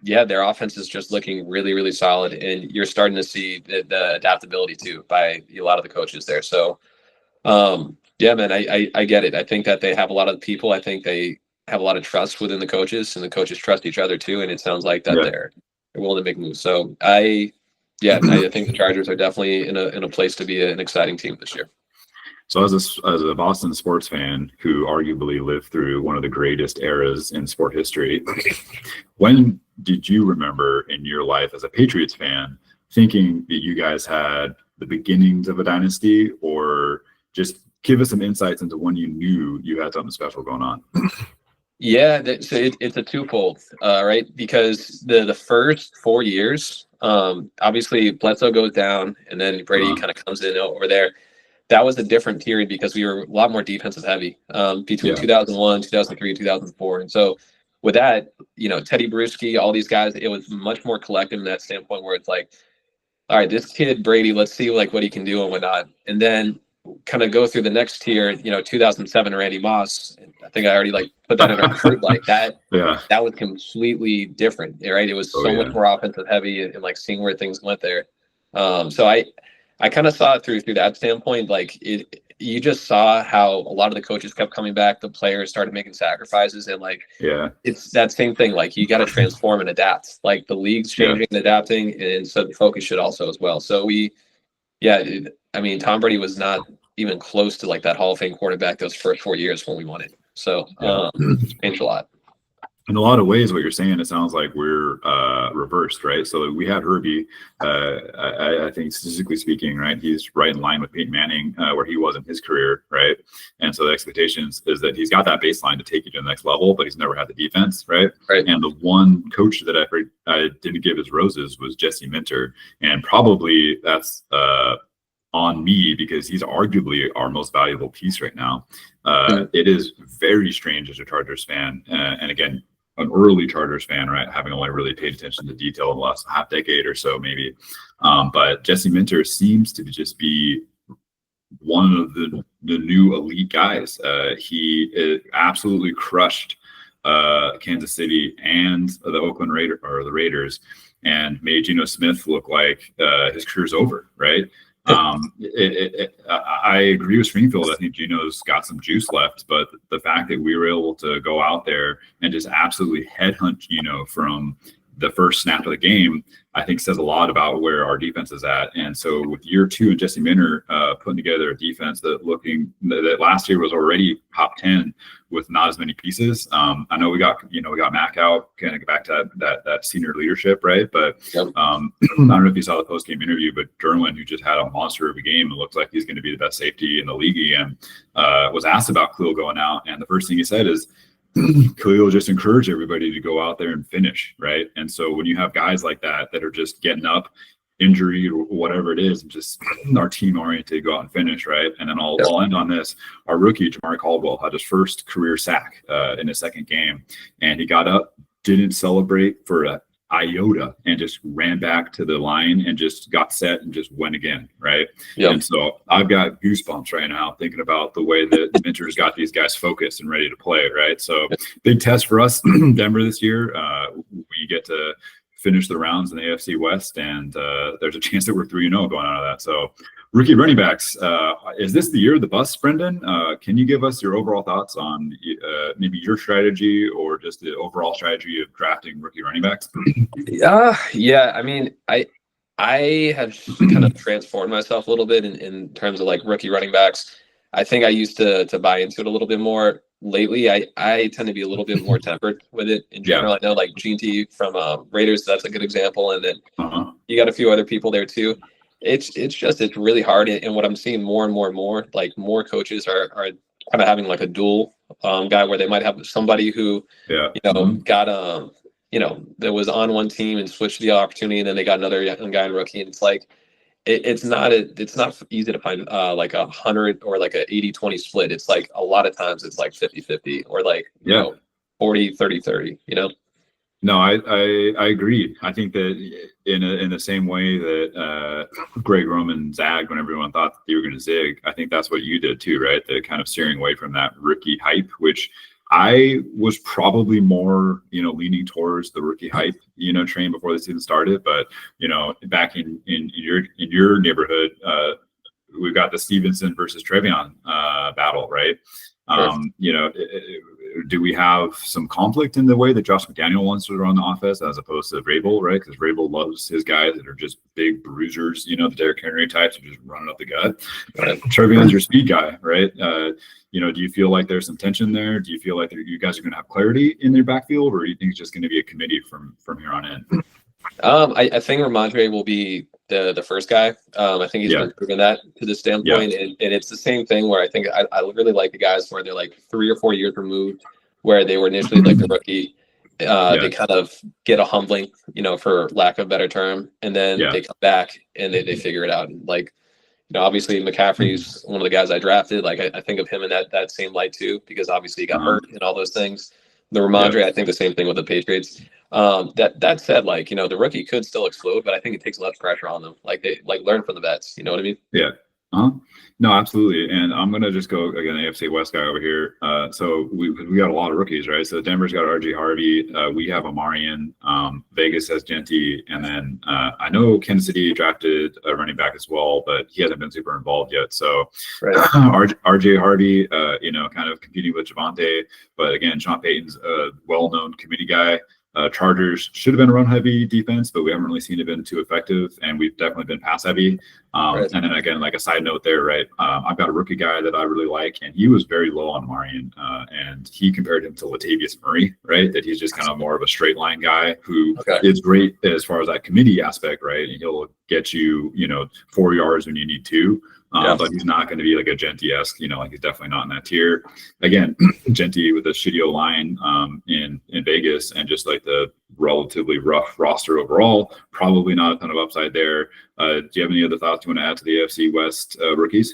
their offense is just looking really, really solid. And you're starting to see the adaptability too by a lot of the coaches there. So, man, I get it. I think that they have a lot of people. I think they have a lot of trust within the coaches, and the coaches trust each other too. And it sounds like that they're willing to make moves. So I think the Chargers are definitely in a place to be an exciting team this year. So as a Boston sports fan who arguably lived through one of the greatest eras in sport history, when did you remember in your life as a Patriots fan thinking that you guys had the beginnings of a dynasty, or just give us some insights into when you knew you had something special going on? Yeah, so it's a twofold, right? Because the first 4 years, obviously Bledsoe goes down, and then Brady kind of comes in over there. That was a different period because we were a lot more defensive heavy between 2001, 2003, 2004. And so with that, Teddy Bruschi, all these guys, it was much more collective in that standpoint where it's like, all right, this kid Brady, let's see like what he can do and whatnot. And then kind of go through the next tier, 2007 Randy Moss. I think I already like put that in our group like that. That was completely different, right? It was so much more offensive heavy and like seeing where things went there. So I kind of saw it through that standpoint. Like you just saw how a lot of the coaches kept coming back. The players started making sacrifices, and like, it's that same thing. Like you got to transform and adapt. Like the league's changing and adapting, and so the focus should also as well. So I mean, Tom Brady was not even close to like that Hall of Fame quarterback those first 4 years when we won it. So it's changed a lot. In a lot of ways, what you're saying, it sounds like we're reversed, right? So we had Herbie, I think statistically speaking, right, he's right in line with Peyton Manning where he was in his career, right? And so the expectations is that he's got that baseline to take you to the next level, but he's never had the defense, right? And the one coach that I didn't give his roses was Jesse Minter, and probably that's on me because he's arguably our most valuable piece right now. It is very strange as a Chargers fan, and again, an early Chargers fan, right? Having only really paid attention to detail in the last half decade or so, maybe. But Jesse Minter seems to just be one of the new elite guys. He absolutely crushed Kansas City and the Oakland Raiders, and made Geno Smith look like his career's over, right? I agree with Springfield. I think Gino's got some juice left, but the fact that we were able to go out there and just absolutely headhunt Gino from the first snap of the game, I think says a lot about where our defense is at. And so with year two and Jesse Minter putting together a defense that last year was already top 10 with not as many pieces. I know we got Mac out, kind of get back to that senior leadership, right? But Yep. I don't know if you saw the post game interview, but Derwin, who just had a monster of a game, it looks like he's going to be the best safety in the league again, was asked about Khalil going out, and the first thing he said is, Khalil just encourage everybody to go out there and finish, right? And so when you have guys like that are just getting up, injury or whatever it is, and just our team oriented, go out and finish, right? And then I'll end on this. Our rookie, Jamari Caldwell, had his first career sack in his second game, and he got up, didn't celebrate for a iota, and just ran back to the line and just got set and just went again, right? Yep. And so I've got goosebumps right now thinking about the way that Minter's got these guys focused and ready to play, right? So big test for us, Denver this year. We get to finish the rounds in the AFC West, and there's a chance that we're 3-0 going out of that. So rookie running backs, is this the year of the bus, Brendan? Can you give us your overall thoughts on maybe your strategy or just the overall strategy of drafting rookie running backs? Yeah. I mean, I have kind of transformed myself a little bit in terms of like rookie running backs. I think I used to buy into it a little bit more. Lately, I tend to be a little bit more tempered with it in general. I know like GT from Raiders, that's a good example. And then you got a few other people there too. It's really hard. And what I'm seeing more and more, like more coaches are kind of having like a dual guy where they might have somebody who, got, that was on one team and switched the opportunity. And then they got another young guy in rookie. And it's like, it's not easy to find like 100 or like a 80-20 split. It's like a lot of times it's like 50-50 or like, 40-30-30, No, I agree. I think that in the same way that Greg Roman zagged when everyone thought they were going to zig, I think that's what you did too, right? The kind of steering away from that rookie hype, which I was probably more, leaning towards the rookie hype, train before the season started. But, back in your neighborhood, we've got the Stevenson versus Trevion battle, right? Do we have some conflict in the way that Josh McDaniel wants to run the offense as opposed to Vrabel, right? Because Vrabel loves his guys that are just big bruisers, the Derrick Henry types are just running up the gut. Trevion's your speed guy, right? Do you feel like there's some tension there? Do you feel like you guys are going to have clarity in their backfield, or do you think it's just going to be a committee from here on in? I think Ramondre will be the first guy. I think he's been proving that to this standpoint. And it's the same thing where I think I really like the guys where they're like 3 or 4 years removed, where they were initially like the rookie. They kind of get a humbling, for lack of a better term. And then they come back and they figure it out. And like, obviously McCaffrey's one of the guys I drafted. Like I think of him in that same light too, because obviously he got hurt and all those things. The Ramondre, I think the same thing with the Patriots. That said, like, the rookie could still explode, but I think it takes less pressure on them. Like they learn from the vets. You know what I mean? Yeah. No, absolutely. And I'm going to just go again, AFC West guy over here. So we got a lot of rookies, right? So Denver's got RJ Harvey. We have Amarian. Vegas has Genty. And then I know Kansas City drafted a running back as well, but he hasn't been super involved yet. So RJ Harvey, kind of competing with Javonte. But again, Sean Payton's a well-known committee guy. Chargers should have been a run-heavy defense, but we haven't really seen it been too effective, and we've definitely been pass-heavy. And then again, like a side note there, right? I've got a rookie guy that I really like, and he was very low on Marion, and he compared him to Latavius Murray, right? That he's just kind of more of a straight line guy who is great as far as that committee aspect, right? And he'll get you, 4 yards when you need to. But he's not going to be like a Genty-esque, like he's definitely not in that tier. Again, Genty with a shitty O-line in Vegas and just like the relatively rough roster overall, probably not a ton of upside there. Do you have any other thoughts you want to add to the AFC West rookies?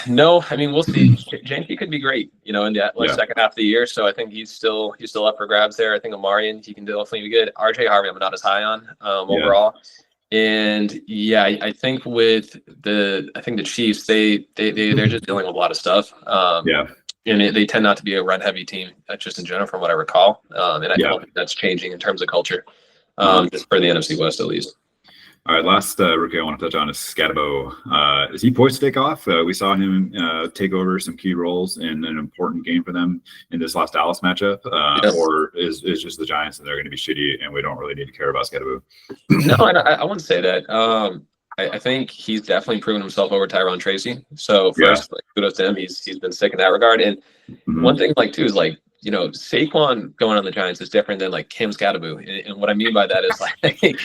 No, I mean, we'll see. Genty could be great, in the second half of the year. So I think he's still up for grabs there. I think Amarian, he can definitely be good. RJ Harvey, I'm not as high on overall. And I think with the Chiefs, they're just dealing with a lot of stuff. And they tend not to be a run heavy team, just in general, from what I recall. And I don't think that's changing in terms of culture, just for the NFC West at least. All right, last rookie I want to touch on is Scatabo. Is he poised to take off? We saw him take over some key roles in an important game for them in this last Dallas matchup. Yes. Or is just the Giants and they're going to be shitty and we don't really need to care about Scatabo? No, I wouldn't say that. I think he's definitely proven himself over Tyron Tracy. So first, like, kudos to him. He's been sick in that regard. And one thing, like, too, is like, you know, Saquon going on the Giants is different than like Cam Scatabo. And what I mean by that is like,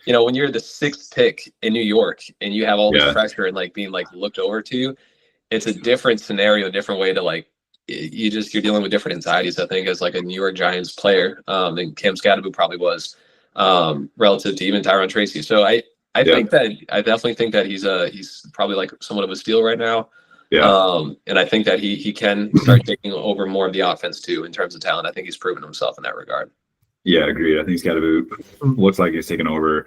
you know, when you're the 6th pick in New York and you have all this pressure and like being like looked over to you, it's a different scenario, a different way to like, you're dealing with different anxieties, I think, as like a New York Giants player than Cam Scatabo probably was relative to even Tyron Tracy. So I definitely think that he's probably like somewhat of a steal right now. Yeah. And I think that he can start taking over more of the offense too in terms of talent. I think he's proven himself in that regard. Yeah, agreed. I think Scatabo looks like he's taken over.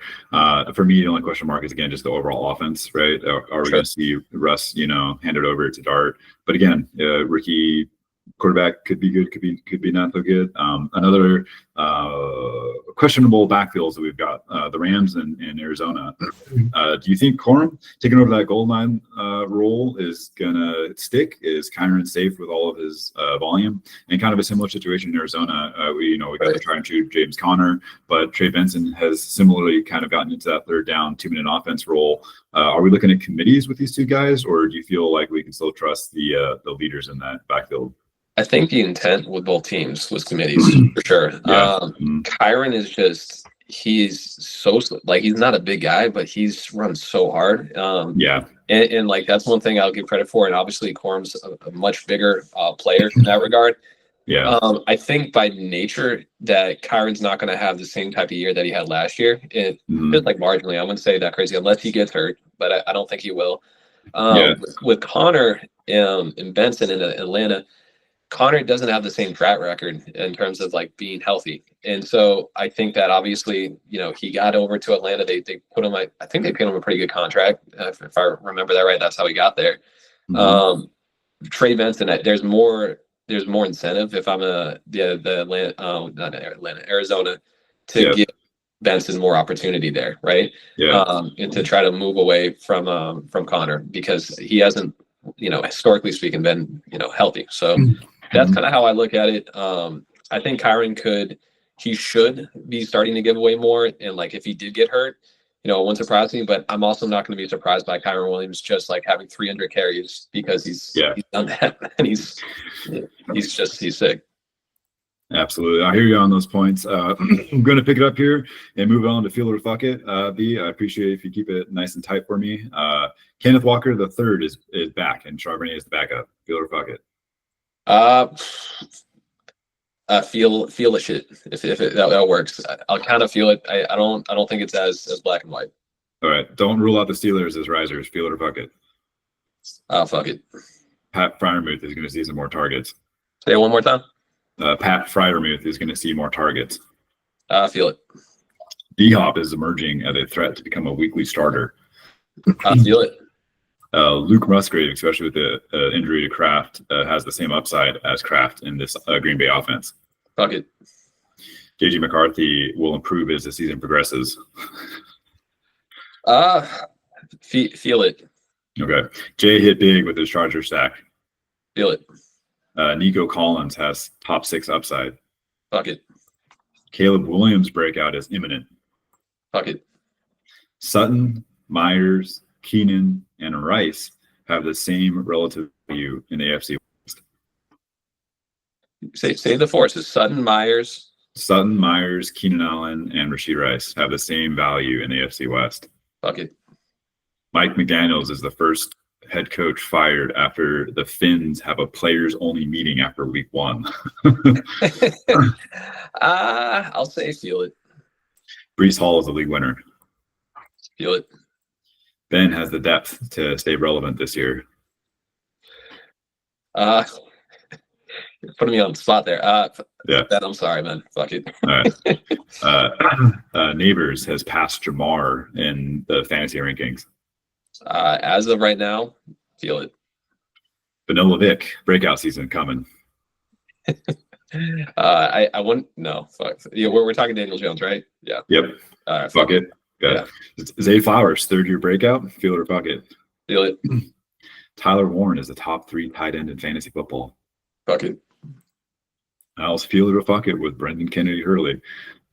For me, the only question mark is, again, just the overall offense, right? Are we going to see Russ, hand it over to Dart? But again, rookie quarterback could be good, could be not so good. Another questionable backfields that we've got, the Rams and Arizona. Do you think Corum taking over that goal line role is gonna stick? Is Kyren safe with all of his volume? And kind of a similar situation in Arizona. We got to try and shoot James Conner, but Trey Benson has similarly kind of gotten into that 3rd down 2-minute offense role. Are we looking at committees with these two guys, or do you feel like we can still trust the leaders in that backfield? I think the intent with both teams was committees for sure. Kyren is just, he's so, like, he's not a big guy, but he's run so hard. And like, that's one thing I'll give credit for. And obviously Corum's a much bigger player in that regard. Yeah. I think by nature that Kyren's not going to have the same type of year that he had last year. Just like marginally, I wouldn't say that crazy unless he gets hurt, but I don't think he will. With Connor and Benson in Atlanta, Connor doesn't have the same track record in terms of like being healthy. And so I think that obviously, he got over to Atlanta. They put him, I think they paid him a pretty good contract. If I remember that right, that's how he got there. Trey Benson, there's more incentive if I'm Arizona to give Benson more opportunity there. Right. And to try to move away from Connor because he hasn't, historically speaking, been, healthy. So that's kind of how I look at it. I think Kyren should be starting to give away more. And like, if he did get hurt, it wouldn't surprise me, but I'm also not going to be surprised by Kyren Williams just like having 300 carries because he's done that and he's sick. Absolutely. I hear you on those points. I'm going to pick it up here and move on to Feel It or Fuck It. B, I appreciate if you keep it nice and tight for me. Kenneth Walker the third is back and Charbonnet is the backup. Feel It or Fuck It. Feel it shit if that works. I'll kind of feel it. I don't think it's as black and white. All right. Don't rule out the Steelers as risers. Feel it or fuck it. Fuck it. Pat Freiermuth is going to see some more targets. Say it one more time. Pat Freiermuth is going to see more targets. Feel it. D-Hop is emerging as a threat to become a weekly starter. Feel it. Luke Musgrave, especially with the injury to Kraft, has the same upside as Kraft in this Green Bay offense. Fuck it. JJ McCarthy will improve as the season progresses. Feel it. Okay. Jay hit big with his Charger stack. Feel it. Nico Collins has top 6 upside. Fuck it. Caleb Williams' breakout is imminent. Fuck it. Sutton, Myers, Keenan, and Rice have the same relative value in the AFC West. Say the forces. Sutton, Myers, Keenan Allen, and Rashee Rice have the same value in the AFC West. Fuck it. Mike McDaniels is the first head coach fired after the Finns have a players-only meeting after week 1. I'll say feel it. Breece Hall is the league winner. Feel it. Ben has the depth to stay relevant this year. You're putting me on the spot there. Ben, I'm sorry, man. Fuck it. All right. Neighbors has passed Jamar in the fantasy rankings. As of right now, feel it. Vanilla Vic, breakout season coming. I wouldn't. No, fuck. Yeah, we're talking Daniel Jones, right? Yeah. Yep. All right. Fuck it. Got it. Zay Flowers, third year breakout, feel it or fuck it. Feel it. Tyler Warren is the top 3 tight end in fantasy football. Fuck it. I also feel it or fuck it with Brendan Kennedy Hurley.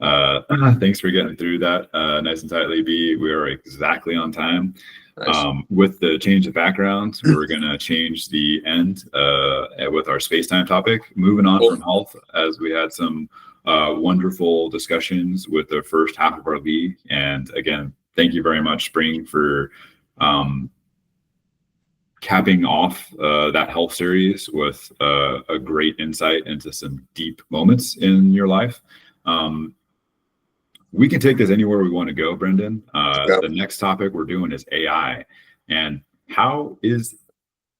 Thanks for getting through that nice and tightly, B. We are exactly on time. Nice. With the change of backgrounds, we're going to change the end with our space-time topic. Moving on from health, as we had some wonderful discussions with the first half of our league. And again, thank you very much, Spring, for capping off that health series with a great insight into some deep moments in your life. We can take this anywhere we want to go, Brendan. The next topic we're doing is AI, and how has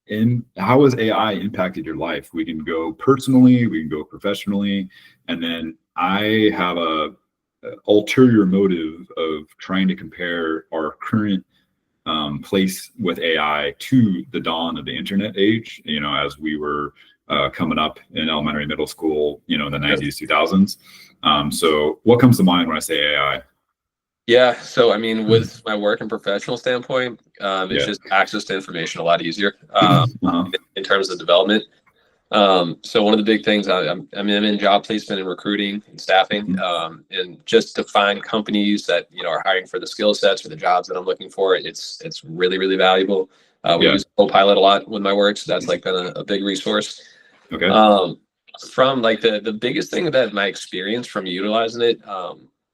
AI impacted your life? We can go personally, we can go professionally, and then I have a ulterior motive of trying to compare our current place with AI to the dawn of the internet age, as we were coming up in elementary, middle school, in the 90s, 2000s. So what comes to mind when I say AI? Yeah. So, I mean, with my work and professional standpoint, it's just access to information a lot easier in terms of development. So one of the big things, I'm in job placement and recruiting and staffing, and just to find companies that, are hiring for the skill sets or the jobs that I'm looking for, it's really, really valuable. We use Copilot a lot with my work, so that's like been a big resource. Okay. From like the biggest thing that my experience from utilizing it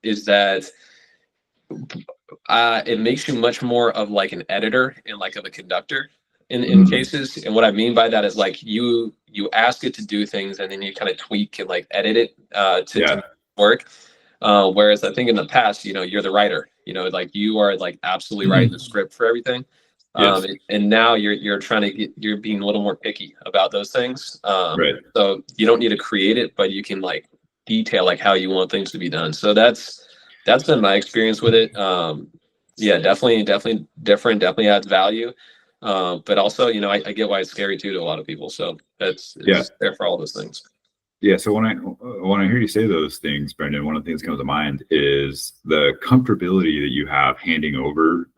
is that it makes you much more of like an editor and like of a conductor in cases. And what I mean by that is like you ask it to do things and then you kind of tweak and like edit it to work. Whereas I think in the past, you're the writer, like you are like absolutely writing the script for everything. And now you're you're being a little more picky about those things. So you don't need to create it, but you can like detail like how you want things to be done. So that's been my experience with it. Definitely different, definitely adds value. But also, I get why it's scary too to a lot of people. So it's there for all those things. Yeah. So when I hear you say those things, Brendan, one of the things that comes to mind is the comfortability that you have handing over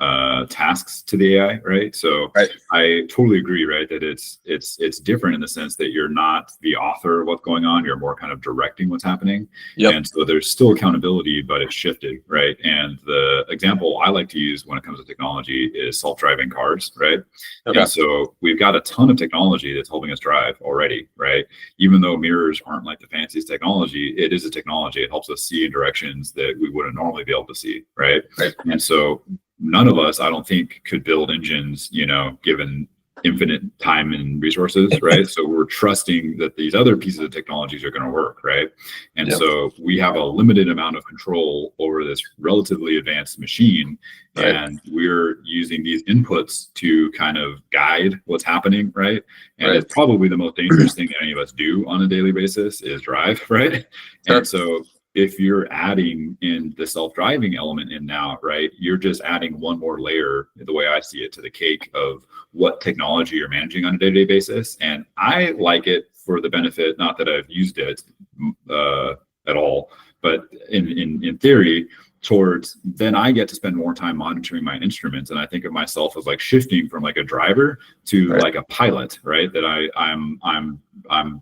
tasks to the AI, right? So I totally agree, right, that it's different in the sense that you're not the author of what's going on. You're more kind of directing what's happening. And so there's still accountability, but it's shifted, right? And the example I like to use when it comes to technology is self-driving cars, right? And so we've got a ton of technology that's helping us drive already, right? Even though mirrors aren't like the fanciest technology, it is a technology. It helps us see in directions that we wouldn't normally be able to see, right? And so none of us, I don't think, could build engines, given infinite time and resources, right? So we're trusting that these other pieces of technologies are going to work, right? And so we have a limited amount of control over this relatively advanced machine, and we're using these inputs to kind of guide what's happening, right? And it's probably the most dangerous thing that any of us do on a daily basis is drive, right? And so if you're adding in the self-driving element in now, right, you're just adding one more layer, the way I see it, to the cake of what technology you're managing on a day-to-day basis. And I like it for the benefit, not that I've used it at all, but in theory, towards then I get to spend more time monitoring my instruments. And I think of myself as like shifting from like a driver to like a pilot, right? That I'm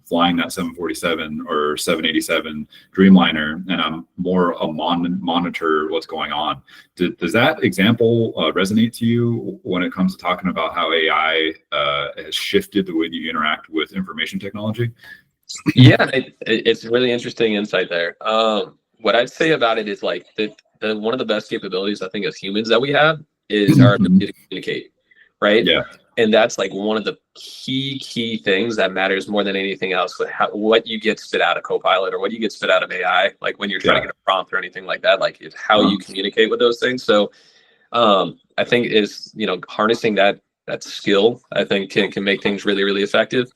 flying that 747 or 787 Dreamliner, and I'm more a monitor what's going on. Does that example resonate to you when it comes to talking about how AI has shifted the way that you interact with information technology? Yeah, it's really interesting insight there. What I'd say about it is like one of the best capabilities I think as humans that we have is our ability to communicate, right? Yeah. And that's like one of the key things that matters more than anything else. What you get spit out of Copilot or what you get spit out of AI, like when you're trying to get a prompt or anything like that, like it's how you communicate with those things. So I think is harnessing that skill, I think can make things really, really effective.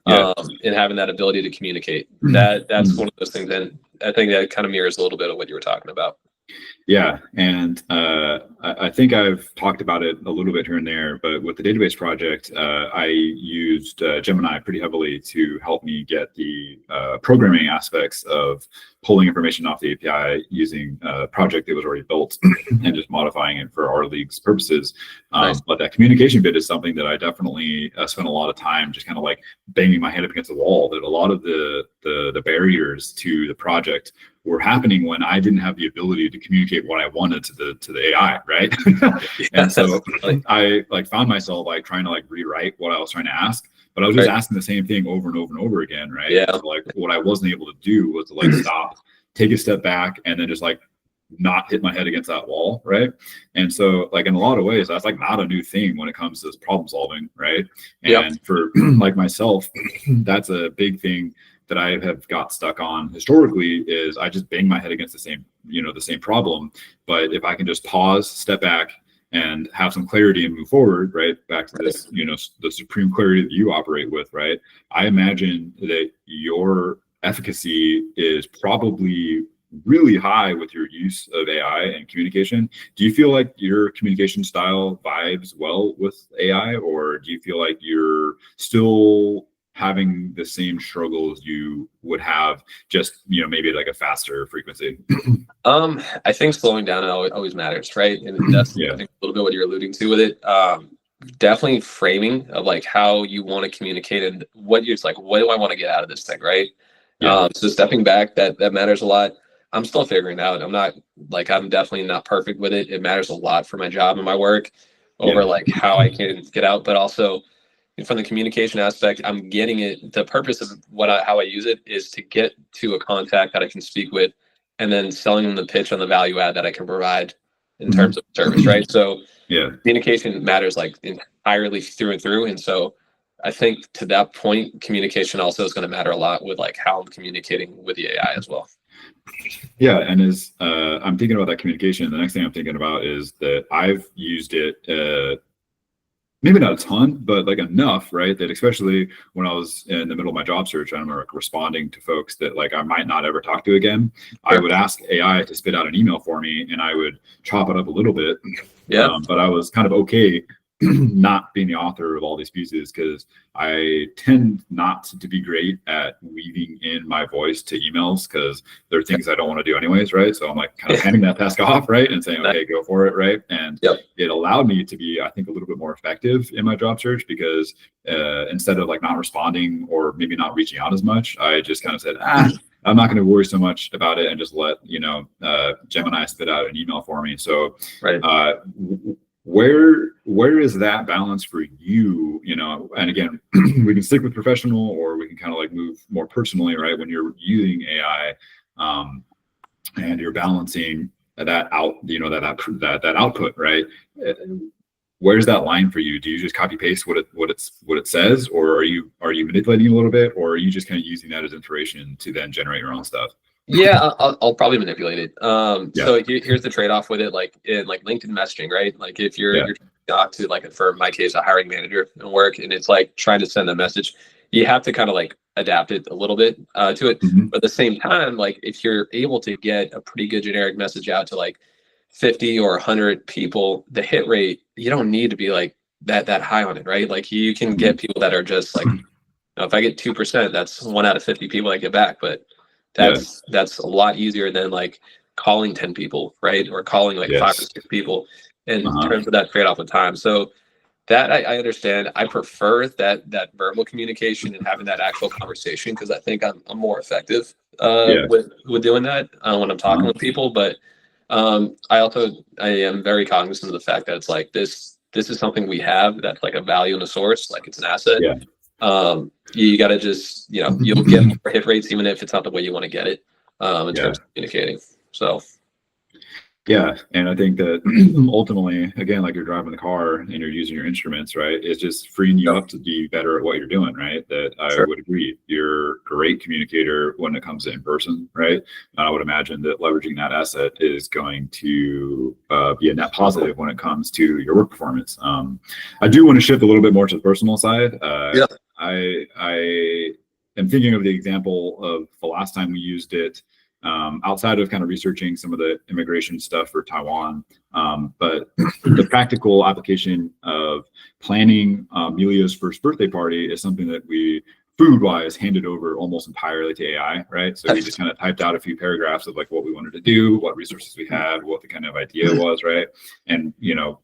And having that ability to communicate, that's one of those things. And I think that kind of mirrors a little bit of what you were talking about. Yeah. And I think I've talked about it a little bit here and there, but with the database project, I used Gemini pretty heavily to help me get the programming aspects of pulling information off the API using a project that was already built and just modifying it for our league's purposes. Nice. But that communication bit is something that I definitely spent a lot of time just kind of like banging my head up against the wall. That a lot of the barriers to the project were happening when I didn't have the ability to communicate what I wanted to the AI, right? And so I like found myself like trying to like rewrite what I was trying to ask, but I was just asking the same thing over and over and over again, right? Yeah. So, like what I wasn't able to do was to like stop, take a step back, and then just like not hit my head against that wall, right? And so like in a lot of ways, that's like not a new thing when it comes to this problem solving, right? And for like myself, that's a big thing that I have got stuck on historically is I just bang my head against the same problem. But if I can just pause, step back, and have some clarity and move forward, right? Back to this, the supreme clarity that you operate with, right? I imagine that your efficacy is probably really high with your use of AI and communication. Do you feel like your communication style vibes well with AI, or do you feel like you're still having the same struggles you would have just maybe like a faster frequency? I think slowing down always matters, right? And that's I think a little bit what you're alluding to with it. Definitely framing of like how you want to communicate and what do I want to get out of this thing, right? So stepping back, that matters a lot. I'm still figuring it out. I'm definitely not perfect with it. It matters a lot for my job and my work over like how I can get out, but also from the communication aspect, I'm getting it. The purpose of how I use it is to get to a contact that I can speak with, and then selling them the pitch on the value add that I can provide in terms of service, right? So communication matters like entirely through and through. And so I think to that point, communication also is going to matter a lot with like how I'm communicating with the AI as well. Yeah, and as I'm thinking about that communication, the next thing I'm thinking about is that I've used it maybe not a ton, but like enough, right? That especially when I was in the middle of my job search, I'm like responding to folks that like I might not ever talk to again. I would ask AI to spit out an email for me, and I would chop it up a little bit. But I was kind of okay not being the author of all these pieces because I tend not to be great at weaving in my voice to emails because there are things I don't want to do anyways, right? So I'm like kind of handing that task off, right? And saying, okay, go for it, right? And it allowed me to be, I think, a little bit more effective in my job search because instead of like not responding or maybe not reaching out as much, I just kind of said, I'm not going to worry so much about it and just let, Gemini spit out an email for me. So where is that balance for you? And again, we can stick with professional or we can kind of like move more personally, right? When you're using AI and you're balancing that out, that output, right? Where's that line for you? Do you just copy paste what it says, or are you manipulating a little bit, or are you just kind of using that as inspiration to then generate your own stuff? Yeah, I'll probably manipulate it. So here's the trade-off with it, like in like LinkedIn messaging, right? Like if you're talk to like for my case a hiring manager at work, and it's like trying to send a message, you have to kind of like adapt it a little bit to it. But at the same time, like if you're able to get a pretty good generic message out to like 50 or 100 people, the hit rate, you don't need to be like that high on it, right? Like you can get people that are just like, if I get 2%, that's 1 out of 50 people I get back, but that's a lot easier than like calling 10 people, right? Or calling like 5 or 6 people in terms of that trade-off of time. So that I understand. I prefer that verbal communication and having that actual conversation because I think I'm more effective with doing that when I'm talking with people. But I am very cognizant of the fact that it's like this is something we have that's like a value and a source, like it's an asset. You got to just, you'll get more hit rates, even if it's not the way you want to get it in terms of communicating. So. Yeah. And I think that ultimately, again, like you're driving the car and you're using your instruments, right? It's just freeing you up to be better at what you're doing, right? That I would agree. You're a great communicator when it comes to in person, right? I would imagine that leveraging that asset is going to be a net positive when it comes to your work performance. I do want to shift a little bit more to the personal side. I am thinking of the example of the last time we used it outside of kind of researching some of the immigration stuff for Taiwan. But the practical application of planning Amelia's first birthday party is something that we food-wise handed over almost entirely to AI, right? So we just kind of typed out a few paragraphs of like what we wanted to do, what resources we had, what the kind of idea was, right? And, you know,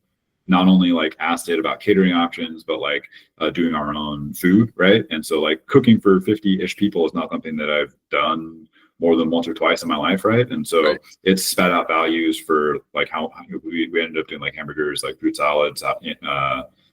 not only like asked it about catering options, but like doing our own food, right? And so like cooking for 50-ish people is not something that I've done more than once or twice in my life, right? And so it's spat out values for like how we ended up doing like hamburgers, like fruit salads,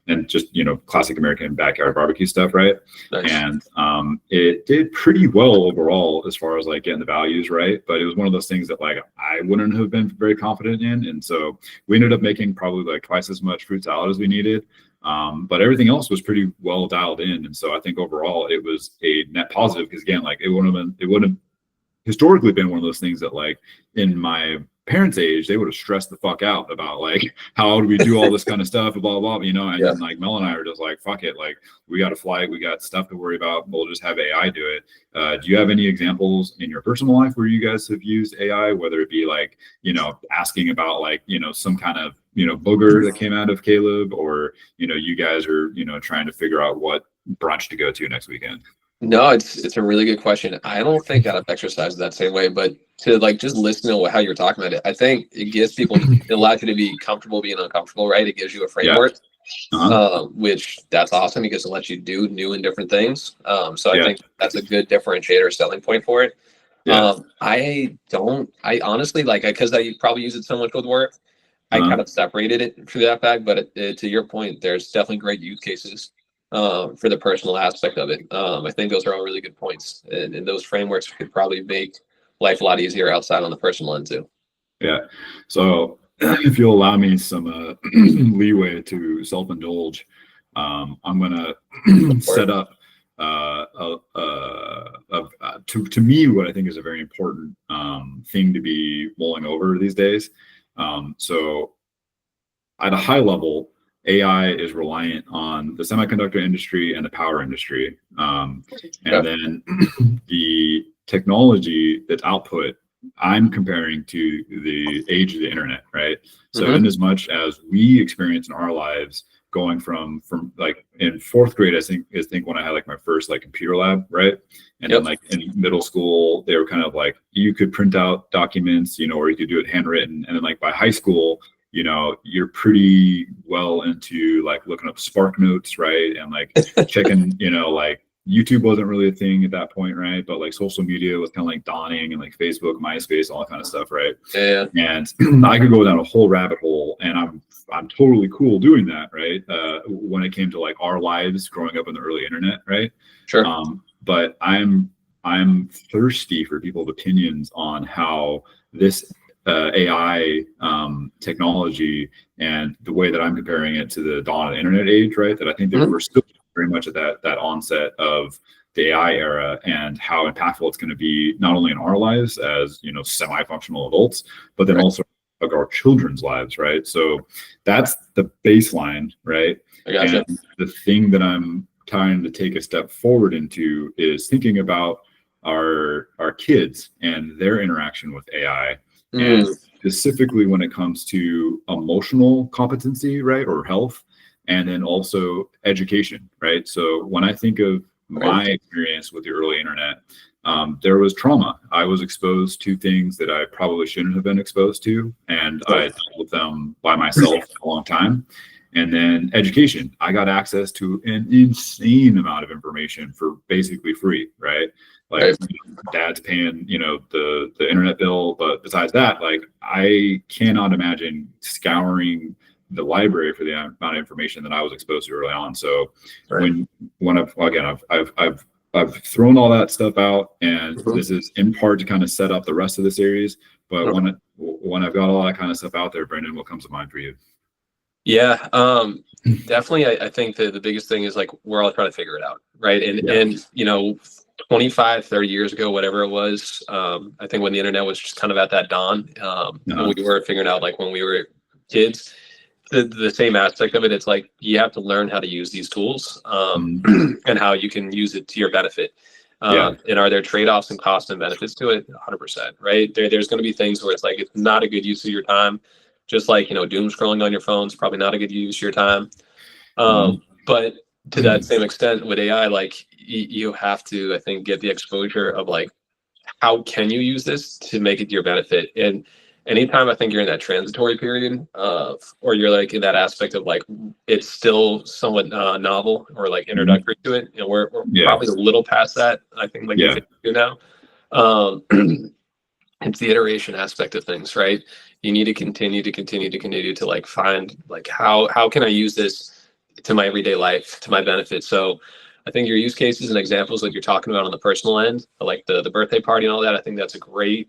and just, you know, classic American backyard barbecue stuff, right? Nice. And it did pretty well overall as far as like getting the values right, but it was one of those things that like I wouldn't have been very confident in, and so we ended up making probably like twice as much fruit salad as we needed, but everything else was pretty well dialed in, and so I think overall it was a net positive, because again, like it wouldn't have historically been one of those things that like in my parents' age, they would have stressed the fuck out about like how do we do all this kind of stuff, blah blah, you know. And then like Mel and I are just like, fuck it, like we got a flight, we got stuff to worry about, we'll just have AI do it. Do you have any examples in your personal life where you guys have used AI, whether it be like, you know, asking about like, you know, some kind of, you know, booger that came out of Caleb, or, you know, you guys are, you know, trying to figure out what brunch to go to next weekend? No, it's a really good question. I don't think I've exercised that same way, but to like just listen to how you're talking about it, I think it gives people, it allows you to be comfortable being uncomfortable, right? It gives you a framework, which that's awesome because it lets you do new and different things. So I think that's a good differentiator selling point for it. I honestly like, because I probably use it so much with work, I kind of separated it for that fact, but to your point, there's definitely great use cases for the personal aspect of it. I think those are all really good points, and those frameworks could probably make life a lot easier outside on the personal end too. Yeah. So if you'll allow me some leeway to self-indulge, I'm gonna set up to me what I think is a very important thing to be mulling over these days. So at a high level, AI is reliant on the semiconductor industry and the power industry. And then the technology that's output, I'm comparing to the age of the internet, right? So in as much as we experience in our lives going from like in fourth grade, I think when I had like my first like computer lab, right? And then like in middle school, they were kind of like, you could print out documents, you know, or you could do it handwritten. And then like by high school, you know, you're pretty well into like looking up Spark Notes, right? And like checking, you know, like YouTube wasn't really a thing at that point, right? But like social media was kind of like dawning, and like Facebook, MySpace, all that kind of stuff, right? Yeah. And I could go down a whole rabbit hole, and I'm totally cool doing that, right? When it came to like our lives growing up in the early internet, right? Sure. But I'm thirsty for people's opinions on how this AI technology and the way that I'm comparing it to the dawn of the internet age, right? That I think that we're still very much at that onset of the AI era, and how impactful it's going to be not only in our lives as, you know, semi-functional adults, but then also like our children's lives, right? So that's the baseline, right? I gotcha. And the thing that I'm trying to take a step forward into is thinking about our kids and their interaction with AI. And specifically when it comes to emotional competency, right, or health, and then also education, right? So when I think of my experience with the early internet, there was trauma. I was exposed to things that I probably shouldn't have been exposed to, and I dealt with them by myself for a long time. And then education, I got access to an insane amount of information for basically free, right? Like dad's paying, you know, the internet bill, but besides that, like I cannot imagine scouring the library for the amount of information that I was exposed to early on. So when I've thrown all that stuff out, and this is in part to kind of set up the rest of the series. But when I've got all that kind of stuff out there, Brendan, what comes to mind for you? Yeah, definitely. I think the biggest thing is like we're all trying to figure it out, right? And you know, 25, 30 years ago, whatever it was, I think when the internet was just kind of at that dawn, when we were figuring out like when we were kids, the same aspect of it, it's like you have to learn how to use these tools and how you can use it to your benefit. And are there trade-offs and costs and benefits to it? 100%, right? There's going to be things where it's like it's not a good use of your time. Just like, doom scrolling on your phone is probably not a good use of your time. But to that same extent with AI, like you have to, I think, get the exposure of like, how can you use this to make it to your benefit? And anytime I think you're in that transitory period or you're like in that aspect of like, it's still somewhat novel or like introductory to it. We're probably a little past that. I think like you now. It's the iteration aspect of things, right? You need to continue to like find like how can I use this to my everyday life, to my benefit. So I think your use cases and examples like you're talking about on the personal end, like the birthday party and all that, I think that's a great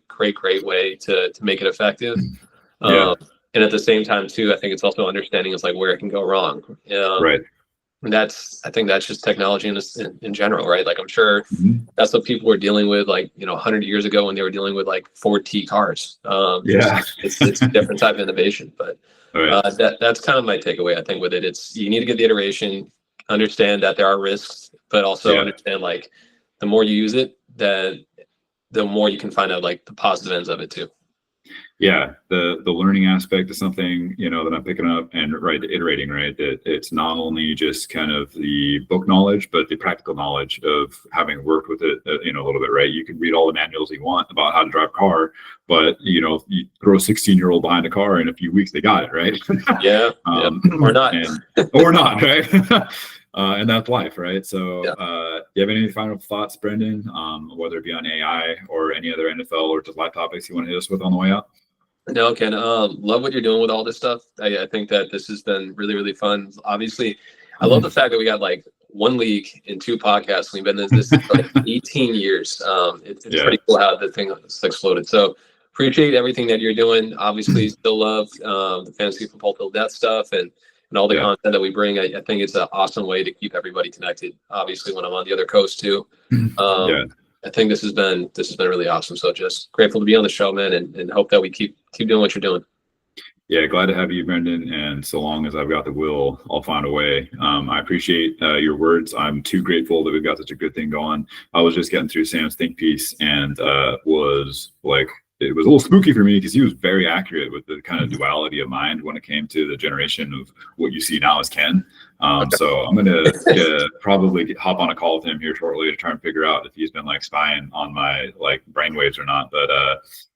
way to make it effective. And at the same time too, I think it's also understanding is like where it can go wrong. Right. And I think that's just technology in general, right? Like I'm sure that's what people were dealing with, like 100 years ago when they were dealing with like Ford T cars. It's a different type of innovation, but that's kind of my takeaway. I think with it, it's you need to get the iteration, understand that there are risks, but also understand like the more you use it, the more you can find out like the positive ends of it too. Yeah, the learning aspect is something that I'm picking up, and iterating, right? That it's not only just kind of the book knowledge, but the practical knowledge of having worked with it, a little bit, right? You can read all the manuals you want about how to drive a car, but you throw a 16-year-old behind a car in a few weeks, they got it, right? Or not, or not, right? And that's life, right? So, do you have any final thoughts, Brendan? Whether it be on AI or any other NFL or just live topics you want to hit us with on the way out? No, Ken, love what you're doing with all this stuff. I think that this has been really, really fun. Obviously, I love the fact that we got like one league and 2 podcasts. We've been this for like 18 years. It's pretty cool how the thing has exploded. So appreciate everything that you're doing. Obviously, still love the fantasy football till death stuff and all the content that we bring. I think it's an awesome way to keep everybody connected. Obviously, when I'm on the other coast too. I think this has been really awesome. So just grateful to be on the show, man, and hope that we keep doing what you're doing. Yeah, glad to have you, Brendan. And so long as I've got the will, I'll find a way. I appreciate your words. I'm too grateful that we've got such a good thing going. I was just getting through Sam's think piece and was like, it was a little spooky for me because he was very accurate with the kind of duality of mind when it came to the generation of what you see now as Ken. So I'm going to probably hop on a call with him here shortly to try and figure out if he's been like spying on my like brainwaves or not. But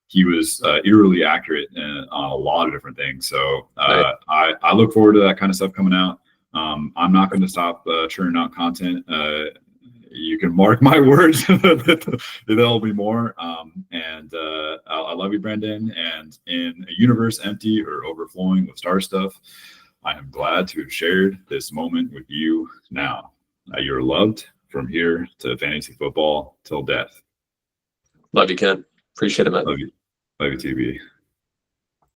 he was eerily accurate on a lot of different things. So I look forward to that kind of stuff coming out. I'm not going to stop churning out content. You can mark my words that there'll be more. I love you, Brendan. And in a universe empty or overflowing with star stuff, I am glad to have shared this moment with you now. You're loved from here to fantasy football till death. Love you, Ken. Appreciate it, man. Love you, TB.